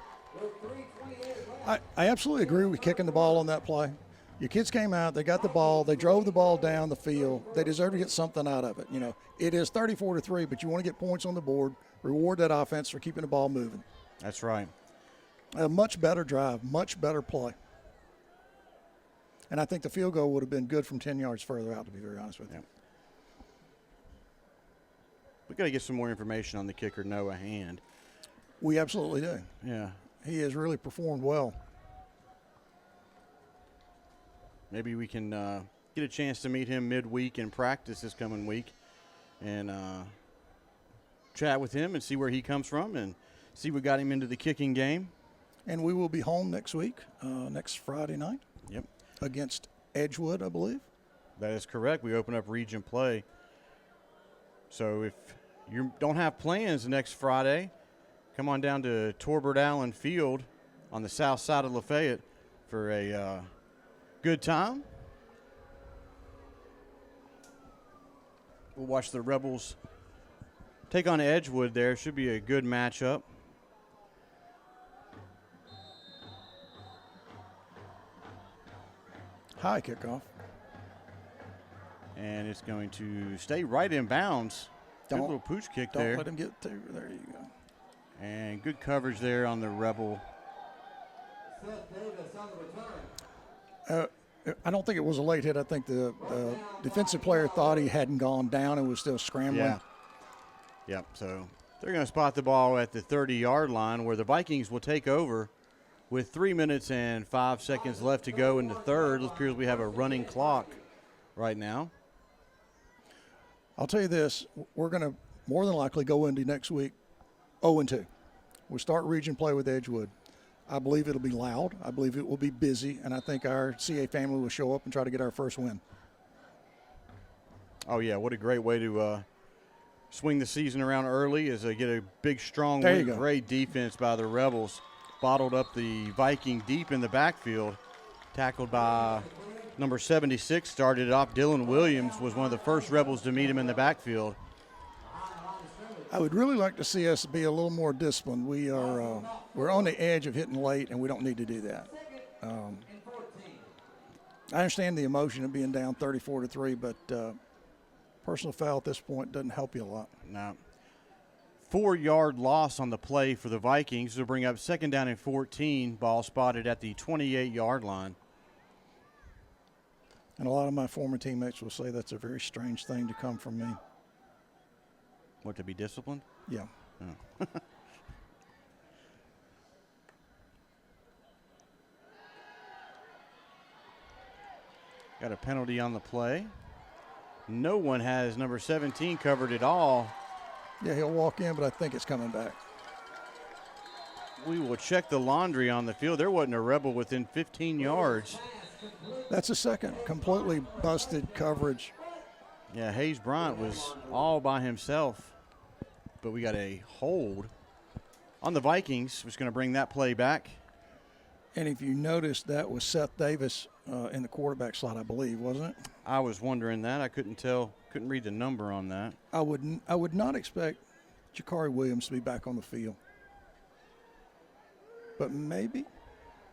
I absolutely agree with kicking the ball on that play. Your kids came out, they got the ball, they drove the ball down the field. They deserve to get something out of it. You know, it is 34-3, but you want to get points on the board, reward that offense for keeping the ball moving. That's right. A much better drive, much better play. And I think the field goal would have been good from 10 yards further out, to be very honest with you. We got to get some more information on the kicker, Noah Hand. We absolutely do. Yeah. He has really performed well. Maybe we can get a chance to meet him midweek in practice this coming week and chat with him and see where he comes from and see what got him into the kicking game. And we will be home next week, next Friday night. Yep. Against Edgewood, I believe. That is correct. We open up region play. So if you don't have plans next Friday, come on down to Torbert Allen Field on the south side of Lafayette for a good time. We'll watch the Rebels take on Edgewood there. Should be a good matchup. High kickoff. And it's going to stay right in bounds. Good little pooch kick Don't there. let him get there. There you go. And good coverage there on the Rebel. Seth Davis on the return. I don't think it was a late hit. I think the defensive player thought he hadn't gone down and was still scrambling. Yeah. Yep. So they're going to spot the ball at the 30-yard line where the Vikings will take over with 3 minutes and 5 seconds left to go in the third. It appears we have a running clock right now. I'll tell you this. We're going to more than likely go into next week 0-2. We'll start region play with Edgewood. I believe it'll be loud. I believe it will be busy. And I think our CA family will show up and try to get our first win. Oh, yeah. What a great way to swing the season around early is get a big, strong There you win. go. Great defense by the Rebels. Bottled up the Viking deep in the backfield. Tackled by number 76. Started it off. Dylan Williams was one of the first Rebels to meet him in the backfield. I would really like to see us be a little more disciplined. We're on the edge of hitting late, and we don't need to do that. I understand the emotion of being down 34-3, but personal foul at this point doesn't help you a lot. No. 4-yard loss on the play for the Vikings to bring up second down and 14. Ball spotted at the 28-yard line. And a lot of my former teammates will say that's a very strange thing to come from me. What, to be disciplined? Yeah. Oh. Got a penalty on the play. No one has number 17 covered at all. Yeah, he'll walk in, but I think it's coming back. We will check the laundry on the field. There wasn't a Rebel within 15 yards. That's a second completely busted coverage. Yeah, Hayes Bryant was all by himself. But we got a hold on the Vikings, which is going to bring that play back. And if you noticed, that was Seth Davis in the quarterback slot, I believe, wasn't it? I was wondering that. I couldn't tell, couldn't read the number on that. I would not expect Jakari Williams to be back on the field. But maybe.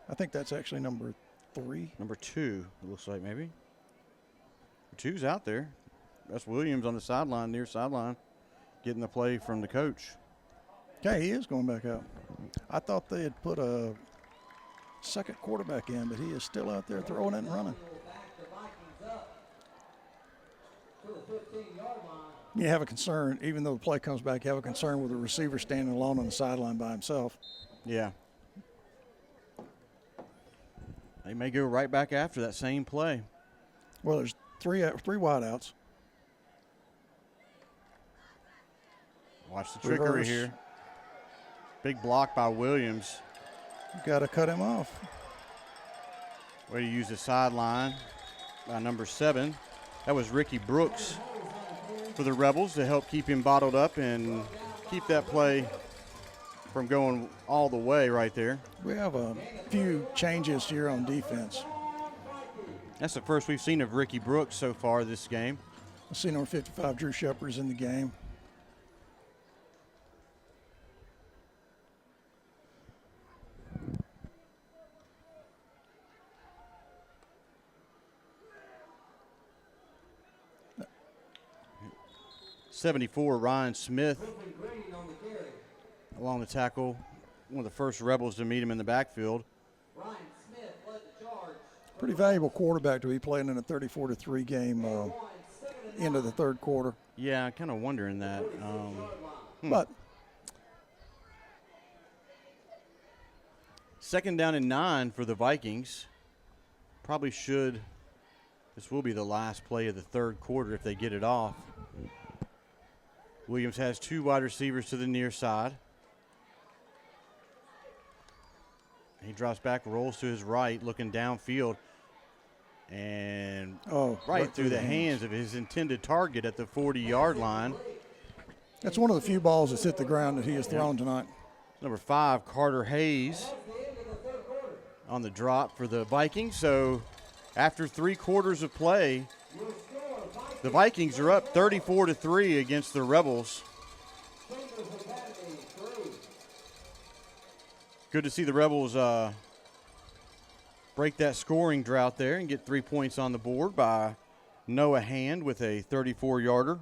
I think that's actually number 3. Number 2, it looks like maybe. 2's out there. That's Williams on the sideline, near sideline, getting the play from the coach. Yeah, he is going back out. I thought they had put a second quarterback in, but he is still out there throwing it and running. You have a concern, even though the play comes back, you have a concern with the receiver standing alone on the sideline by himself. Yeah. They may go right back after that same play. Well, there's three wideouts. Watch the trickery Reverse. here. Big block by Williams. Got to cut him off. Way to use the sideline by number 7. That was Ricky Brooks for the Rebels to help keep him bottled up and keep that play from going all the way right there. We have a few changes here on defense. That's the first we've seen of Ricky Brooks so far this game. I see number 55, Drew Shepard's in the game. '74 Ryan Smith along the tackle, one of the first Rebels to meet him in the backfield. Pretty valuable quarterback to be playing in a 34-3 game into the third quarter. Yeah, I'm kind of wondering that. But second down and 9 for the Vikings. Probably should. This will be the last play of the third quarter if they get it off. Williams has 2 wide receivers to the near side. He drops back, rolls to his right, looking downfield. And right through the hands of his intended target at the 40-yard line. That's one of the few balls that's hit the ground that he has thrown tonight. Number 5, Carter Hayes on the drop for the Vikings. So after 3 quarters of play, the Vikings are up 34-3 against the Rebels. Good to see the Rebels break that scoring drought there and get 3 points on the board by Noah Hand with a 34-yarder.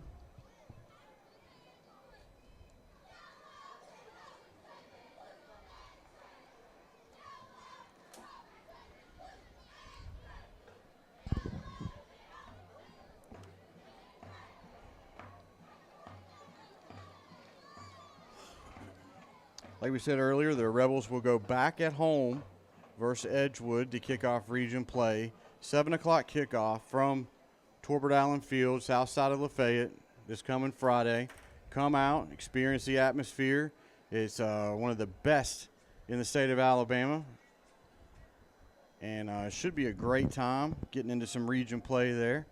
Like we said earlier, the Rebels will go back at home versus Edgewood to kick off region play. 7 o'clock kickoff from Torbert Allen Field, south side of Lafayette, this coming Friday. Come out, experience the atmosphere. It's one of the best in the state of Alabama. And it should be a great time getting into some region play there.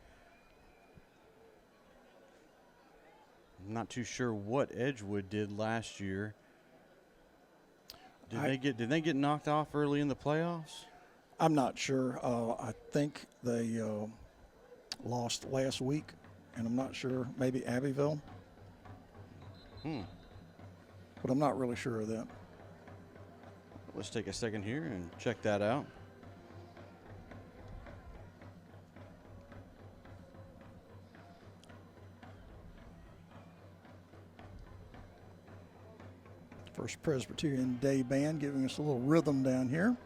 I'm not too sure what Edgewood did last year. Did they get knocked off early in the playoffs? I'm not sure. I think they lost last week, and I'm not sure. Maybe Abbeville. But I'm not really sure of that. Let's take a second here and check that out. First Presbyterian Day Band giving us a little rhythm down here.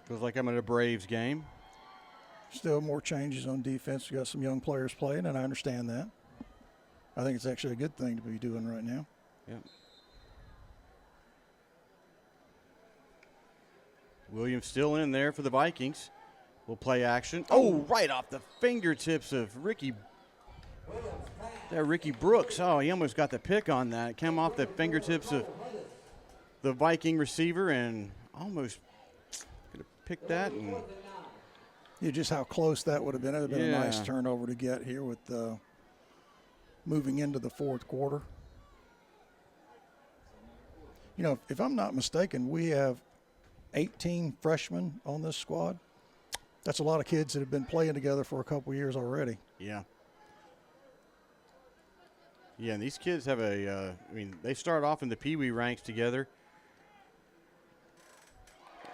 Feels like I'm at a Braves game. Still more changes on defense. We got some young players playing, and I understand that. I think it's actually a good thing to be doing right now. Yep. Williams still in there for the Vikings. Will play action. Oh, right off the fingertips of Ricky Brooks. Oh, he almost got the pick on that. Came off the fingertips of the Viking receiver and almost could have picked that. And Yeah, just how close that would have been. It would have been a nice turnover to get here with moving into the fourth quarter. You know, if I'm not mistaken, we have 18 freshmen on this squad. That's a lot of kids that have been playing together for a couple years already. Yeah. Yeah, and these kids have they start off in the Pee Wee ranks together.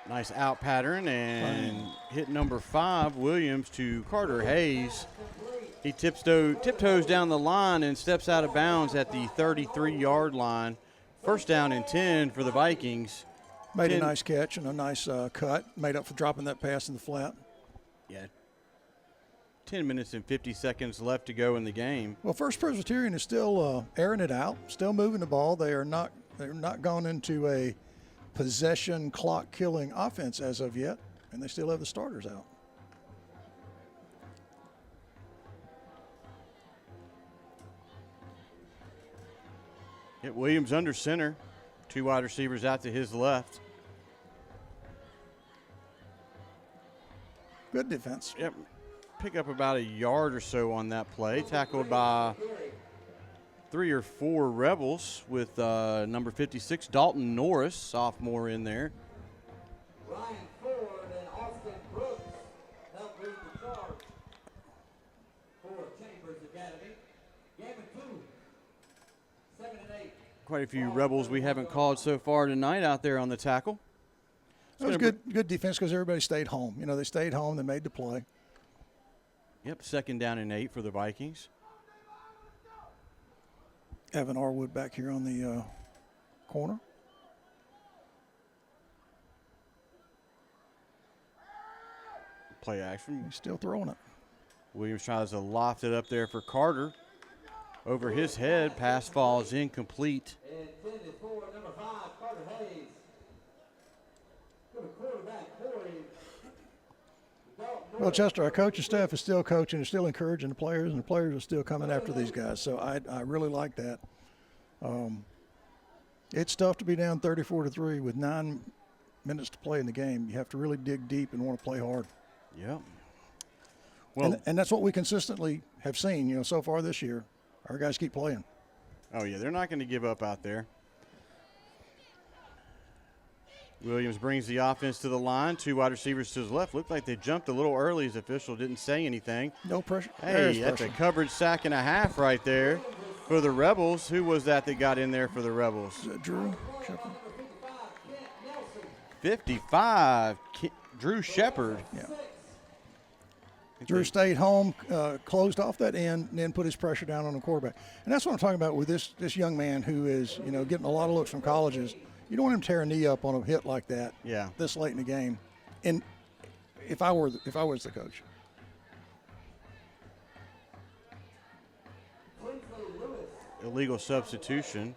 Nice out pattern and hit number 5, Williams to Carter Hayes. He tiptoes down the line and steps out of bounds at the 33-yard line. First down and 10 for the Vikings. Made a nice catch and a nice cut. Made up for dropping that pass in the flat. Yeah. 10 minutes and 50 seconds left to go in the game. Well, First Presbyterian is still airing it out, still moving the ball. They're not gone into a possession clock-killing offense as of yet, and they still have the starters out. Yep, Williams under center. 2 wide receivers out to his left. Good defense. Yep. Pick up about a yard or so on that play. Tackled by 3 or 4 Rebels with number 56, Dalton Norris, sophomore in there. Ryan Ford and Austin Brooks help lead the charge for Chambers Academy. Game of 2. 2nd and 8. Quite a few Rebels we haven't called so far tonight out there on the tackle. It was good defense because everybody stayed home. You know, they stayed home. They made the play. Yep, 2nd down and 8 for the Vikings. Evan Arwood back here on the corner. Play action. He's still throwing it. Williams tries to loft it up there for Carter. Over his head, pass falls incomplete. Intended for number 5, Carter Hayes. Good quarterback, Corey. Well, Chester, our coaching staff is still coaching and still encouraging the players, and the players are still coming after these guys. So I really like that. It's tough to be down 34-3 with 9 minutes to play in the game. You have to really dig deep and want to play hard. Yep. Well, and that's what we consistently have seen, you know, so far this year. Our guys keep playing. Oh, yeah, they're not going to give up out there. Williams brings the offense to the line. 2 wide receivers to his left. Looked like they jumped a little early. His official didn't say anything. No pressure. Hey, that's a coverage sack and a half right there for the Rebels. Who was that got in there for the Rebels? Is that Drew Shepard? 55, Drew Shepard. Yeah. Drew stayed home, closed off that end, and then put his pressure down on the quarterback. And that's what I'm talking about with this young man who is, you know, getting a lot of looks from colleges. You don't want him to tear a knee up on a hit like that. Yeah. This late in the game. And if I was the coach. Illegal substitution.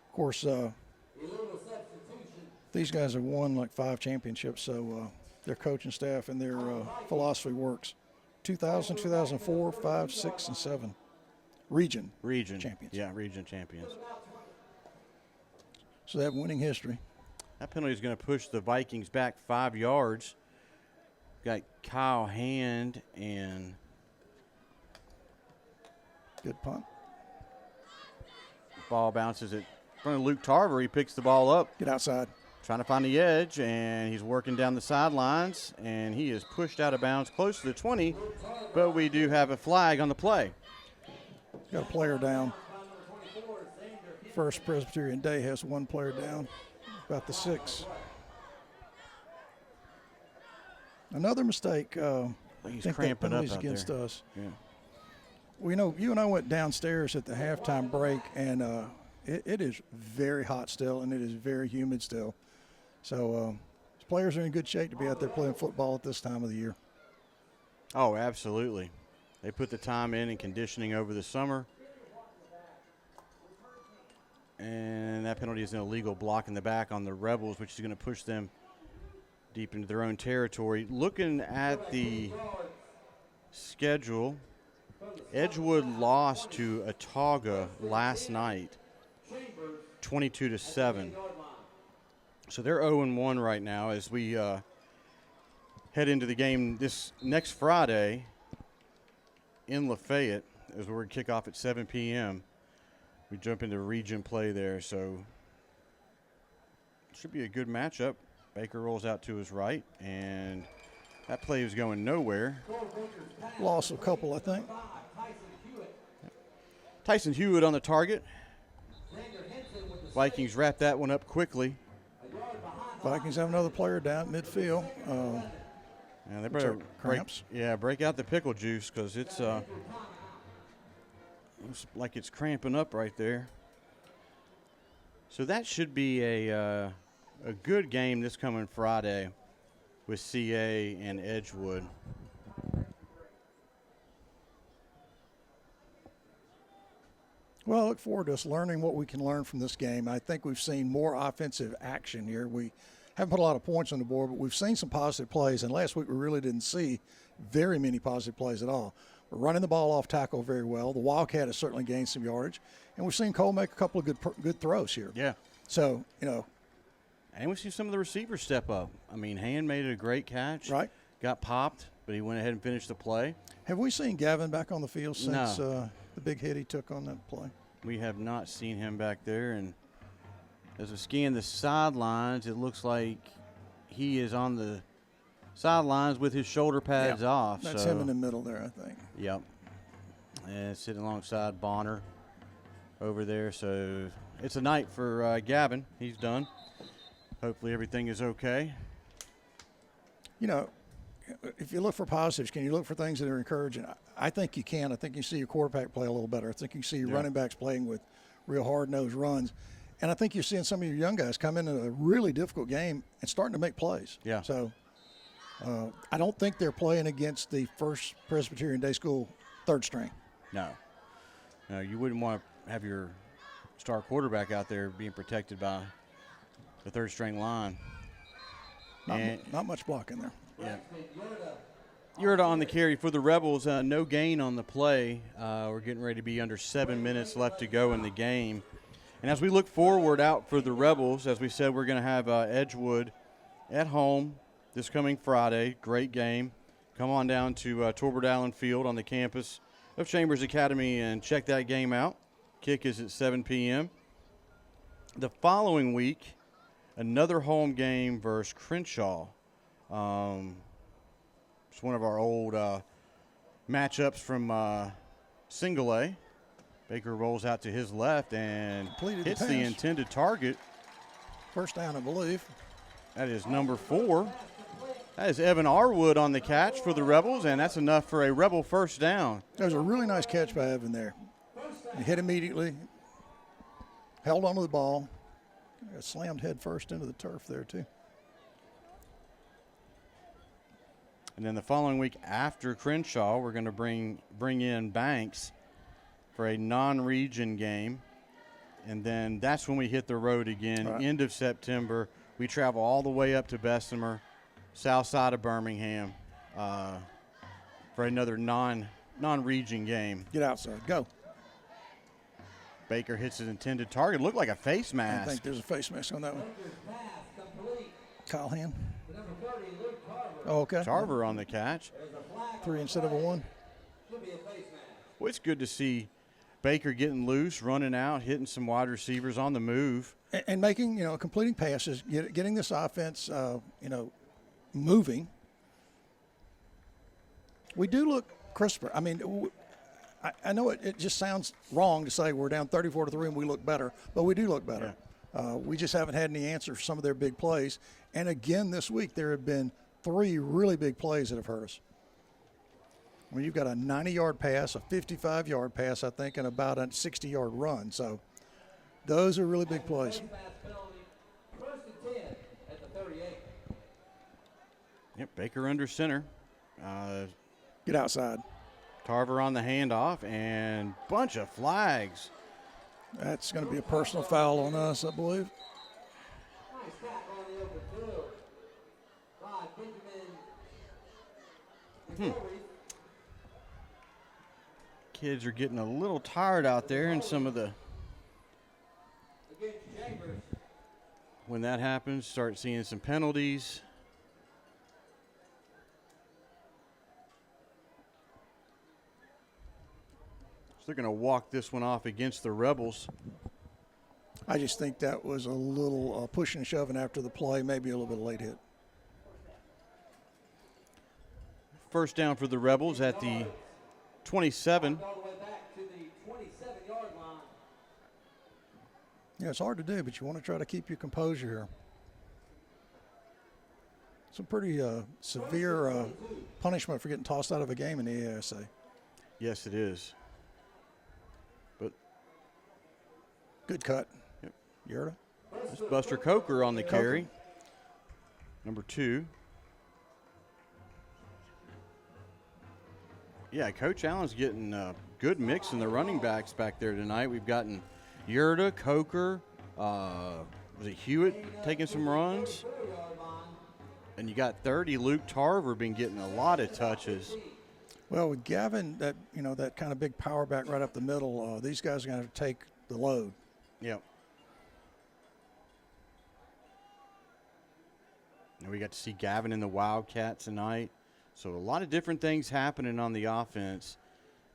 Of course, these guys have won like 5 championships, so their coaching staff and their philosophy works. 2000, 2004, 5, 6, and 7. Region champions. Yeah, region champions. So they have winning history. That penalty is going to push the Vikings back 5 yards. Got Kyle Hand and good punt. Ball bounces in front of Luke Tarver. He picks the ball up. Get outside. Trying to find the edge, and he's working down the sidelines, and he is pushed out of bounds close to the 20, but we do have a flag on the play. Got a player down. First Presbyterian Day has 1 player down, about the 6. Another mistake. He's think cramping that up penalty's out against there. us. Yeah. Well, you know, you and I went downstairs at the halftime break, and it is very hot still, and it is very humid still. So players are in good shape to be out there playing football at this time of the year. Oh, absolutely. They put the time in and conditioning over the summer. And that penalty is an illegal block in the back on the Rebels, which is going to push them deep into their own territory. Looking at the schedule, Edgewood lost to Autauga last night, 22-7. So they're 0-1 right now as we head into the game this next Friday in Lafayette, as we're going to kick off at 7 p.m. We jump into region play there, so it should be a good matchup. Baker rolls out to his right, and that play is going nowhere. Lost a couple, I think. Tyson Hewitt on the target. Vikings wrap that one up quickly. Vikings have another player down at midfield. And they better cramps. break out the pickle juice because it's looks like it's cramping up right there. So that should be a good game this coming Friday with CA and Edgewood. Well, I look forward to us learning what we can learn from this game. I think we've seen more offensive action here. We haven't put a lot of points on the board, but we've seen some positive plays. And last week we really didn't see very many positive plays at all. We're running the ball off tackle very well. The Wildcat has certainly gained some yardage. And we've seen Cole make a couple of good throws here. Yeah. So, you know. And we see some of the receivers step up. I mean, Hand made a great catch. Right. Got popped, but he went ahead and finished the play. Have we seen Gavin back on the field since No. The big hit he took on that play? We have not seen him back there. And as we scan the sidelines, it looks like he is on the sidelines with his shoulder pads off. That's so, him in the middle there, I think. Yep. And sitting alongside Bonner over there. So it's a night for Gavin. He's done. Hopefully everything is okay. You know, if you look for positives, can you look for things that are encouraging? I think you can. I think you see your quarterback play a little better. I think you see your running backs playing with real hard-nosed runs. And I think you're seeing some of your young guys come into a really difficult game and starting to make plays. Yeah. So I don't think they're playing against the First Presbyterian Day School third string. No. No, you wouldn't want to have your star quarterback out there being protected by the third string line. Not much blocking there. Yeah. Yurda on the carry for the Rebels. No gain on the play. We're getting ready to be under 7 minutes left to go in the game. And as we look forward out for the Rebels, as we said, we're going to have Edgewood at home this coming Friday. Great game. Come on down to Torbert Allen Field on the campus of Chambers Academy and check that game out. Kick is at 7 p.m. The following week, another home game versus Crenshaw. It's one of our old matchups from Single A. Baker rolls out to his left and hits the intended target. First down, I believe. That is number 4. That is Evan Arwood on the catch for the Rebels, and that's enough for a Rebel first down. That was a really nice catch by Evan there. He hit immediately, held onto the ball, slammed head first into the turf there too. And then the following week after Crenshaw, we're going to bring in Banks for a non-region game. And then that's when we hit the road again, end of September. We travel all the way up to Bessemer, south side of Birmingham, for another non-region game. Get outside. Go. Baker hits his intended target. Looked like a face mask. I think there's a face mask on that one. Kyle Hand. Oh, okay. Tarver on the catch. 3 instead of a 1. Well, it's good to see Baker getting loose, running out, hitting some wide receivers on the move. And making, completing passes, getting this offense, moving. We do look crisper. I mean, I know it just sounds wrong to say we're down 34-3 and we look better, but we do look better. Yeah. We just haven't had any answer for some of their big plays. And again, this week there have been 3 really big plays that have hurt us. I mean, you've got a 90-yard pass, a 55-yard pass, I think, and about a 60-yard run. So those are really big plays. Yep, Baker under center. Get outside. Tarver on the handoff, and bunch of flags. That's going to be a personal foul on us, I believe. Kids are getting a little tired out there in some of the. When that happens, start seeing some penalties. So they're going to walk this one off against the Rebels. I just think that was a little pushing and shoving after the play, maybe a little bit of late hit. First down for the Rebels at the 27. Yeah, it's hard to do, but you want to try to keep your composure here. Some pretty severe punishment for getting tossed out of a game in the ASA. Yes, it is. But Good cut. Yep. Yerda. it's Buster Coker on the carry. Number 2. Yeah, Coach Allen's getting a good mix in the running backs back there tonight. We've gotten Yerda, Coker, was it Hewitt taking some runs? And you got 30, Luke Tarver been getting a lot of touches. Well, with Gavin, that kind of big power back right up the middle, these guys are going to have to take the load. Yep. And we got to see Gavin in the Wildcat tonight. So a lot of different things happening on the offense.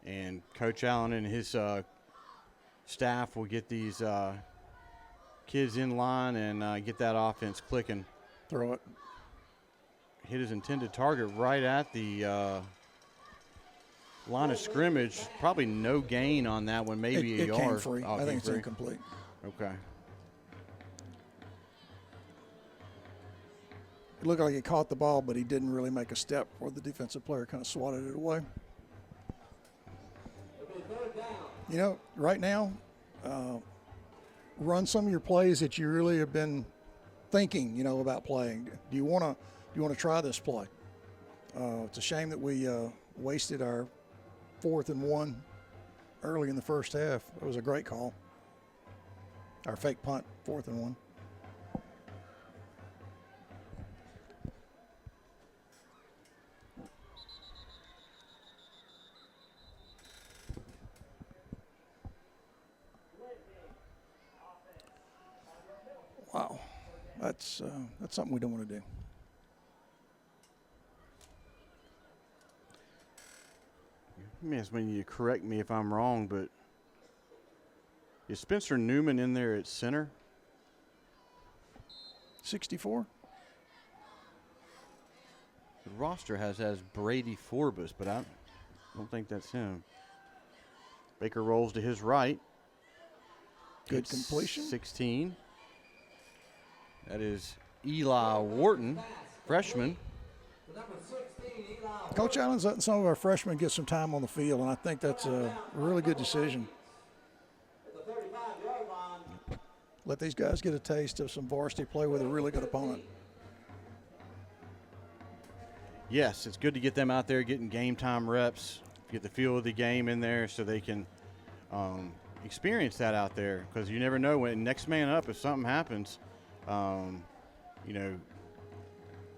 And Coach Allen and his staff will get these kids in line and get that offense clicking. Throw it. Hit his intended target right at the line of scrimmage. Probably no gain on that one, maybe a yard. It came free. Oh, I think it's free. incomplete. Okay. It looked like he caught the ball, but he didn't really make a step, or the defensive player kind of swatted it away. Right now, run some of your plays that you really have been thinking, about playing. Do you want to try this play? It's a shame that we wasted our 4th and 1 early in the first half. It was a great call. Our fake punt, 4th and 1. Wow, that's something we don't want to do. Yes, when you correct me if I'm wrong, but is Spencer Newman in there at center? 64? The roster has Brady Forbes, but I don't think that's him. Baker rolls to his right. Good It's completion. 16. That is Eli Wharton, freshman. Coach Allen's letting some of our freshmen get some time on the field, and I think that's a really good decision. Let these guys get a taste of some varsity play with a really good opponent. Yes, it's good to get them out there getting game time reps, get the feel of the game in there so they can experience that out there, because you never know when next man up, if something happens,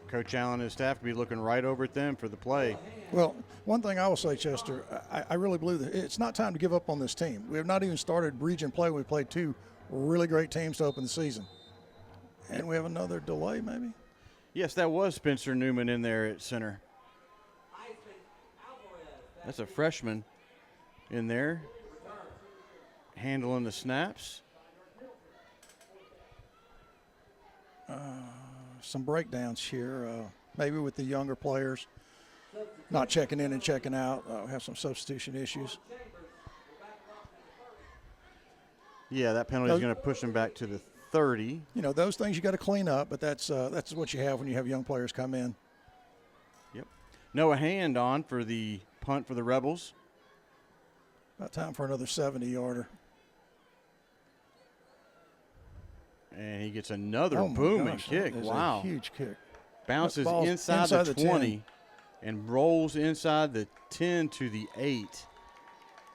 Coach Allen and his staff will be looking right over at them for the play. Well, one thing I will say, Chester, I really believe that it's not time to give up on this team. We have not even started region play. We played 2 really great teams to open the season. And we have another delay, maybe? Yes, that was Spencer Newman in there at center. That's a freshman in there handling the snaps. Some breakdowns here, maybe with the younger players not checking in and checking out. Have some substitution issues. Yeah, that penalty is going to push him back to the 30. Those things you got to clean up, but that's what you have when you have young players come in. Yep. Noah Hand on for the punt for the Rebels. About time for another 70-yarder. And he gets another Oh my booming gosh, kick. that is Wow. a huge kick. Bounces That ball's inside the 10 20 and rolls inside the 10 to the 8.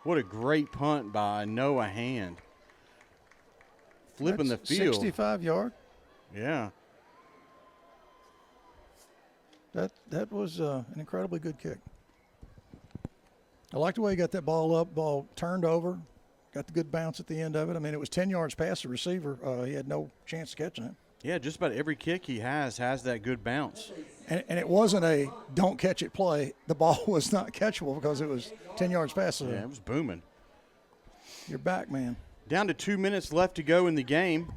What a great punt by Noah Hand. Flipping That's the field. 65-yard. Yeah. That was an incredibly good kick. I like the way he got that ball up, ball turned over, got the good bounce at the end of it. I mean, it was 10 yards past the receiver. He had no chance of catching it. Yeah, just about every kick he has that good bounce. And it wasn't a don't catch it play. The ball was not catchable because it was 10 yards past. Yeah, it was booming. You're back, man. Down to 2 minutes left to go in the game.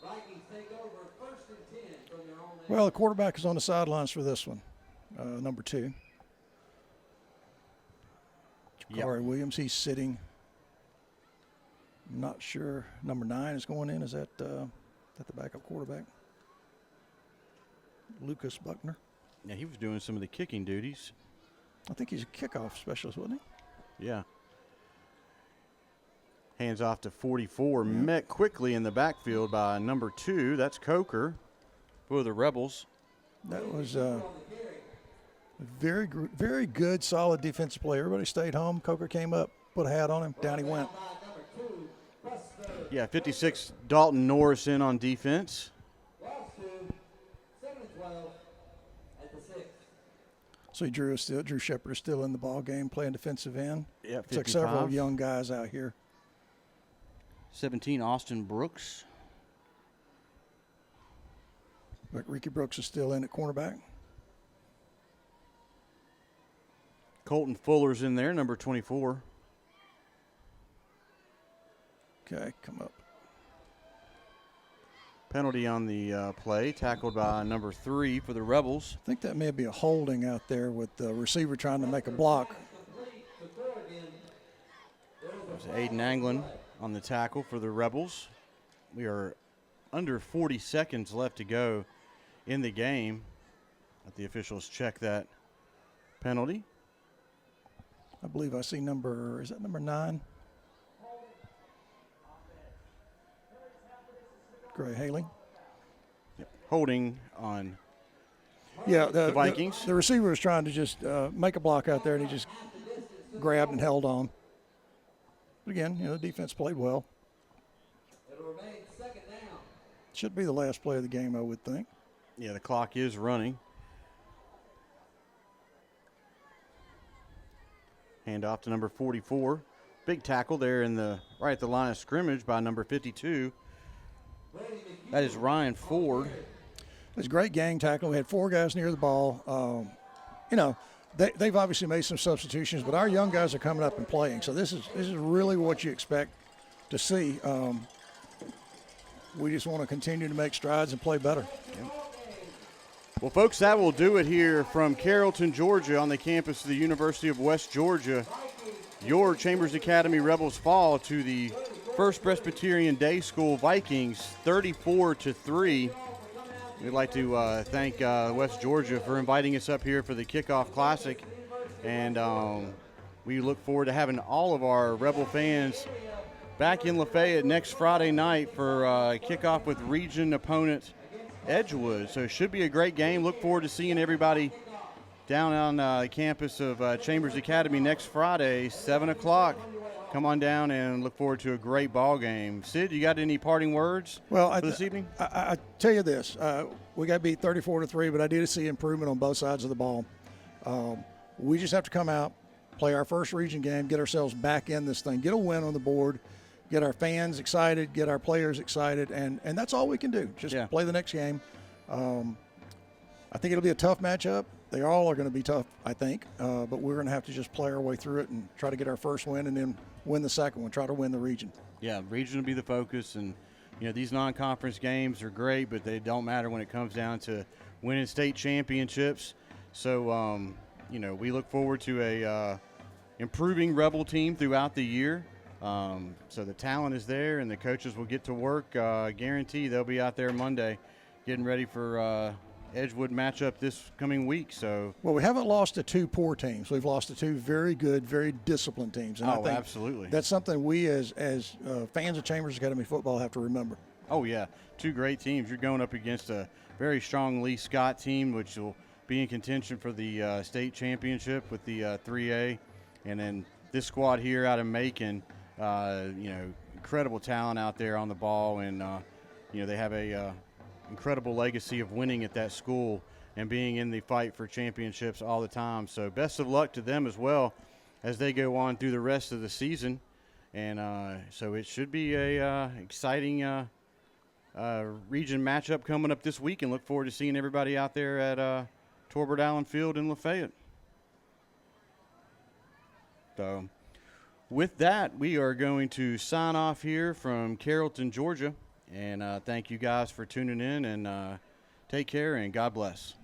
Vikings take over 1st and 10 from their own end. Well, the quarterback is on the sidelines for this one, number 2. Yep. Corey Williams, he's sitting I'm not sure. Number 9 is going in. Is that the backup quarterback? Lucas Buckner. Yeah, he was doing some of the kicking duties. I think he's a kickoff specialist, wasn't he? Yeah. Hands off to 44. Yeah. Met quickly in the backfield by number 2. That's Coker for the Rebels. That was very good, solid defensive play. Everybody stayed home. Coker came up, put a hat on him. Down he went. Yeah, 56, Dalton Norris in on defense. So Drew Shepard is still in the ball game, playing defensive end. Yeah, 55. It's like several young guys out here. 17, Austin Brooks. But Ricky Brooks is still in at cornerback. Colton Fuller's in there, number 24. Okay, come up. Penalty on the play, tackled by number 3 for the Rebels. I think that may be a holding out there with the receiver trying to make a block. There's Aiden Anglin on the tackle for the Rebels. We are under 40 seconds left to go in the game. Let the officials check that penalty. I believe I see is that number 9? Gray Haley. Yep. Holding on the Vikings. The receiver was trying to just make a block out there, and he just grabbed and held on. But again, the defense played well. It'll remain second down. Should be the last play of the game, I would think. Yeah, the clock is running. Hand off to number 44. Big tackle there right at the line of scrimmage by number 52. That is Ryan Ford. It was a great gang tackle. We had 4 guys near the ball. They've obviously made some substitutions, but our young guys are coming up and playing. So this is really what you expect to see. We just want to continue to make strides and play better. Yep. Well, folks, that will do it here from Carrollton, Georgia, on the campus of the University of West Georgia. Your Chambers Academy Rebels fall to the First Presbyterian Day School Vikings, 34-3. We'd like to thank West Georgia for inviting us up here for the Kickoff Classic, and we look forward to having all of our Rebel fans back in Lafayette next Friday night for kickoff with region opponent Edgewood. So it should be a great game. Look forward to seeing everybody down on the campus of Chambers Academy next Friday, 7 o'clock. Come on down and look forward to a great ball game. Sid, you got any parting words for this evening? I tell you this, we got beat 34-3, but I did see improvement on both sides of the ball. We just have to come out, play our first region game, get ourselves back in this thing, get a win on the board, get our fans excited, get our players excited, and that's all we can do. Just play the next game. I think it'll be a tough matchup. They all are going to be tough, I think, but we're going to have to just play our way through it and try to get our first win and then win the second one, try to win the region. Yeah, region will be the focus, and these non-conference games are great, but they don't matter when it comes down to winning state championships. So, we look forward to a improving Rebel team throughout the year. So the talent is there, and the coaches will get to work. Guarantee they'll be out there Monday getting ready for Edgewood matchup this coming week. So we haven't lost to 2 poor teams. We've lost to 2 very good, very disciplined teams. And I think absolutely. That's something we as fans of Chambers Academy football have to remember. Oh, yeah. 2 great teams. You're going up against a very strong Lee Scott team, which will be in contention for the state championship with the 3A. And then this squad here out of Macon, incredible talent out there on the ball. And, they have a incredible legacy of winning at that school and being in the fight for championships all the time. So best of luck to them as well as they go on through the rest of the season. And so it should be a exciting region matchup coming up this week, and look forward to seeing everybody out there at Torbert Allen Field in Lafayette. So with that, we are going to sign off here from Carrollton, Georgia. And thank you guys for tuning in, and take care, and God bless.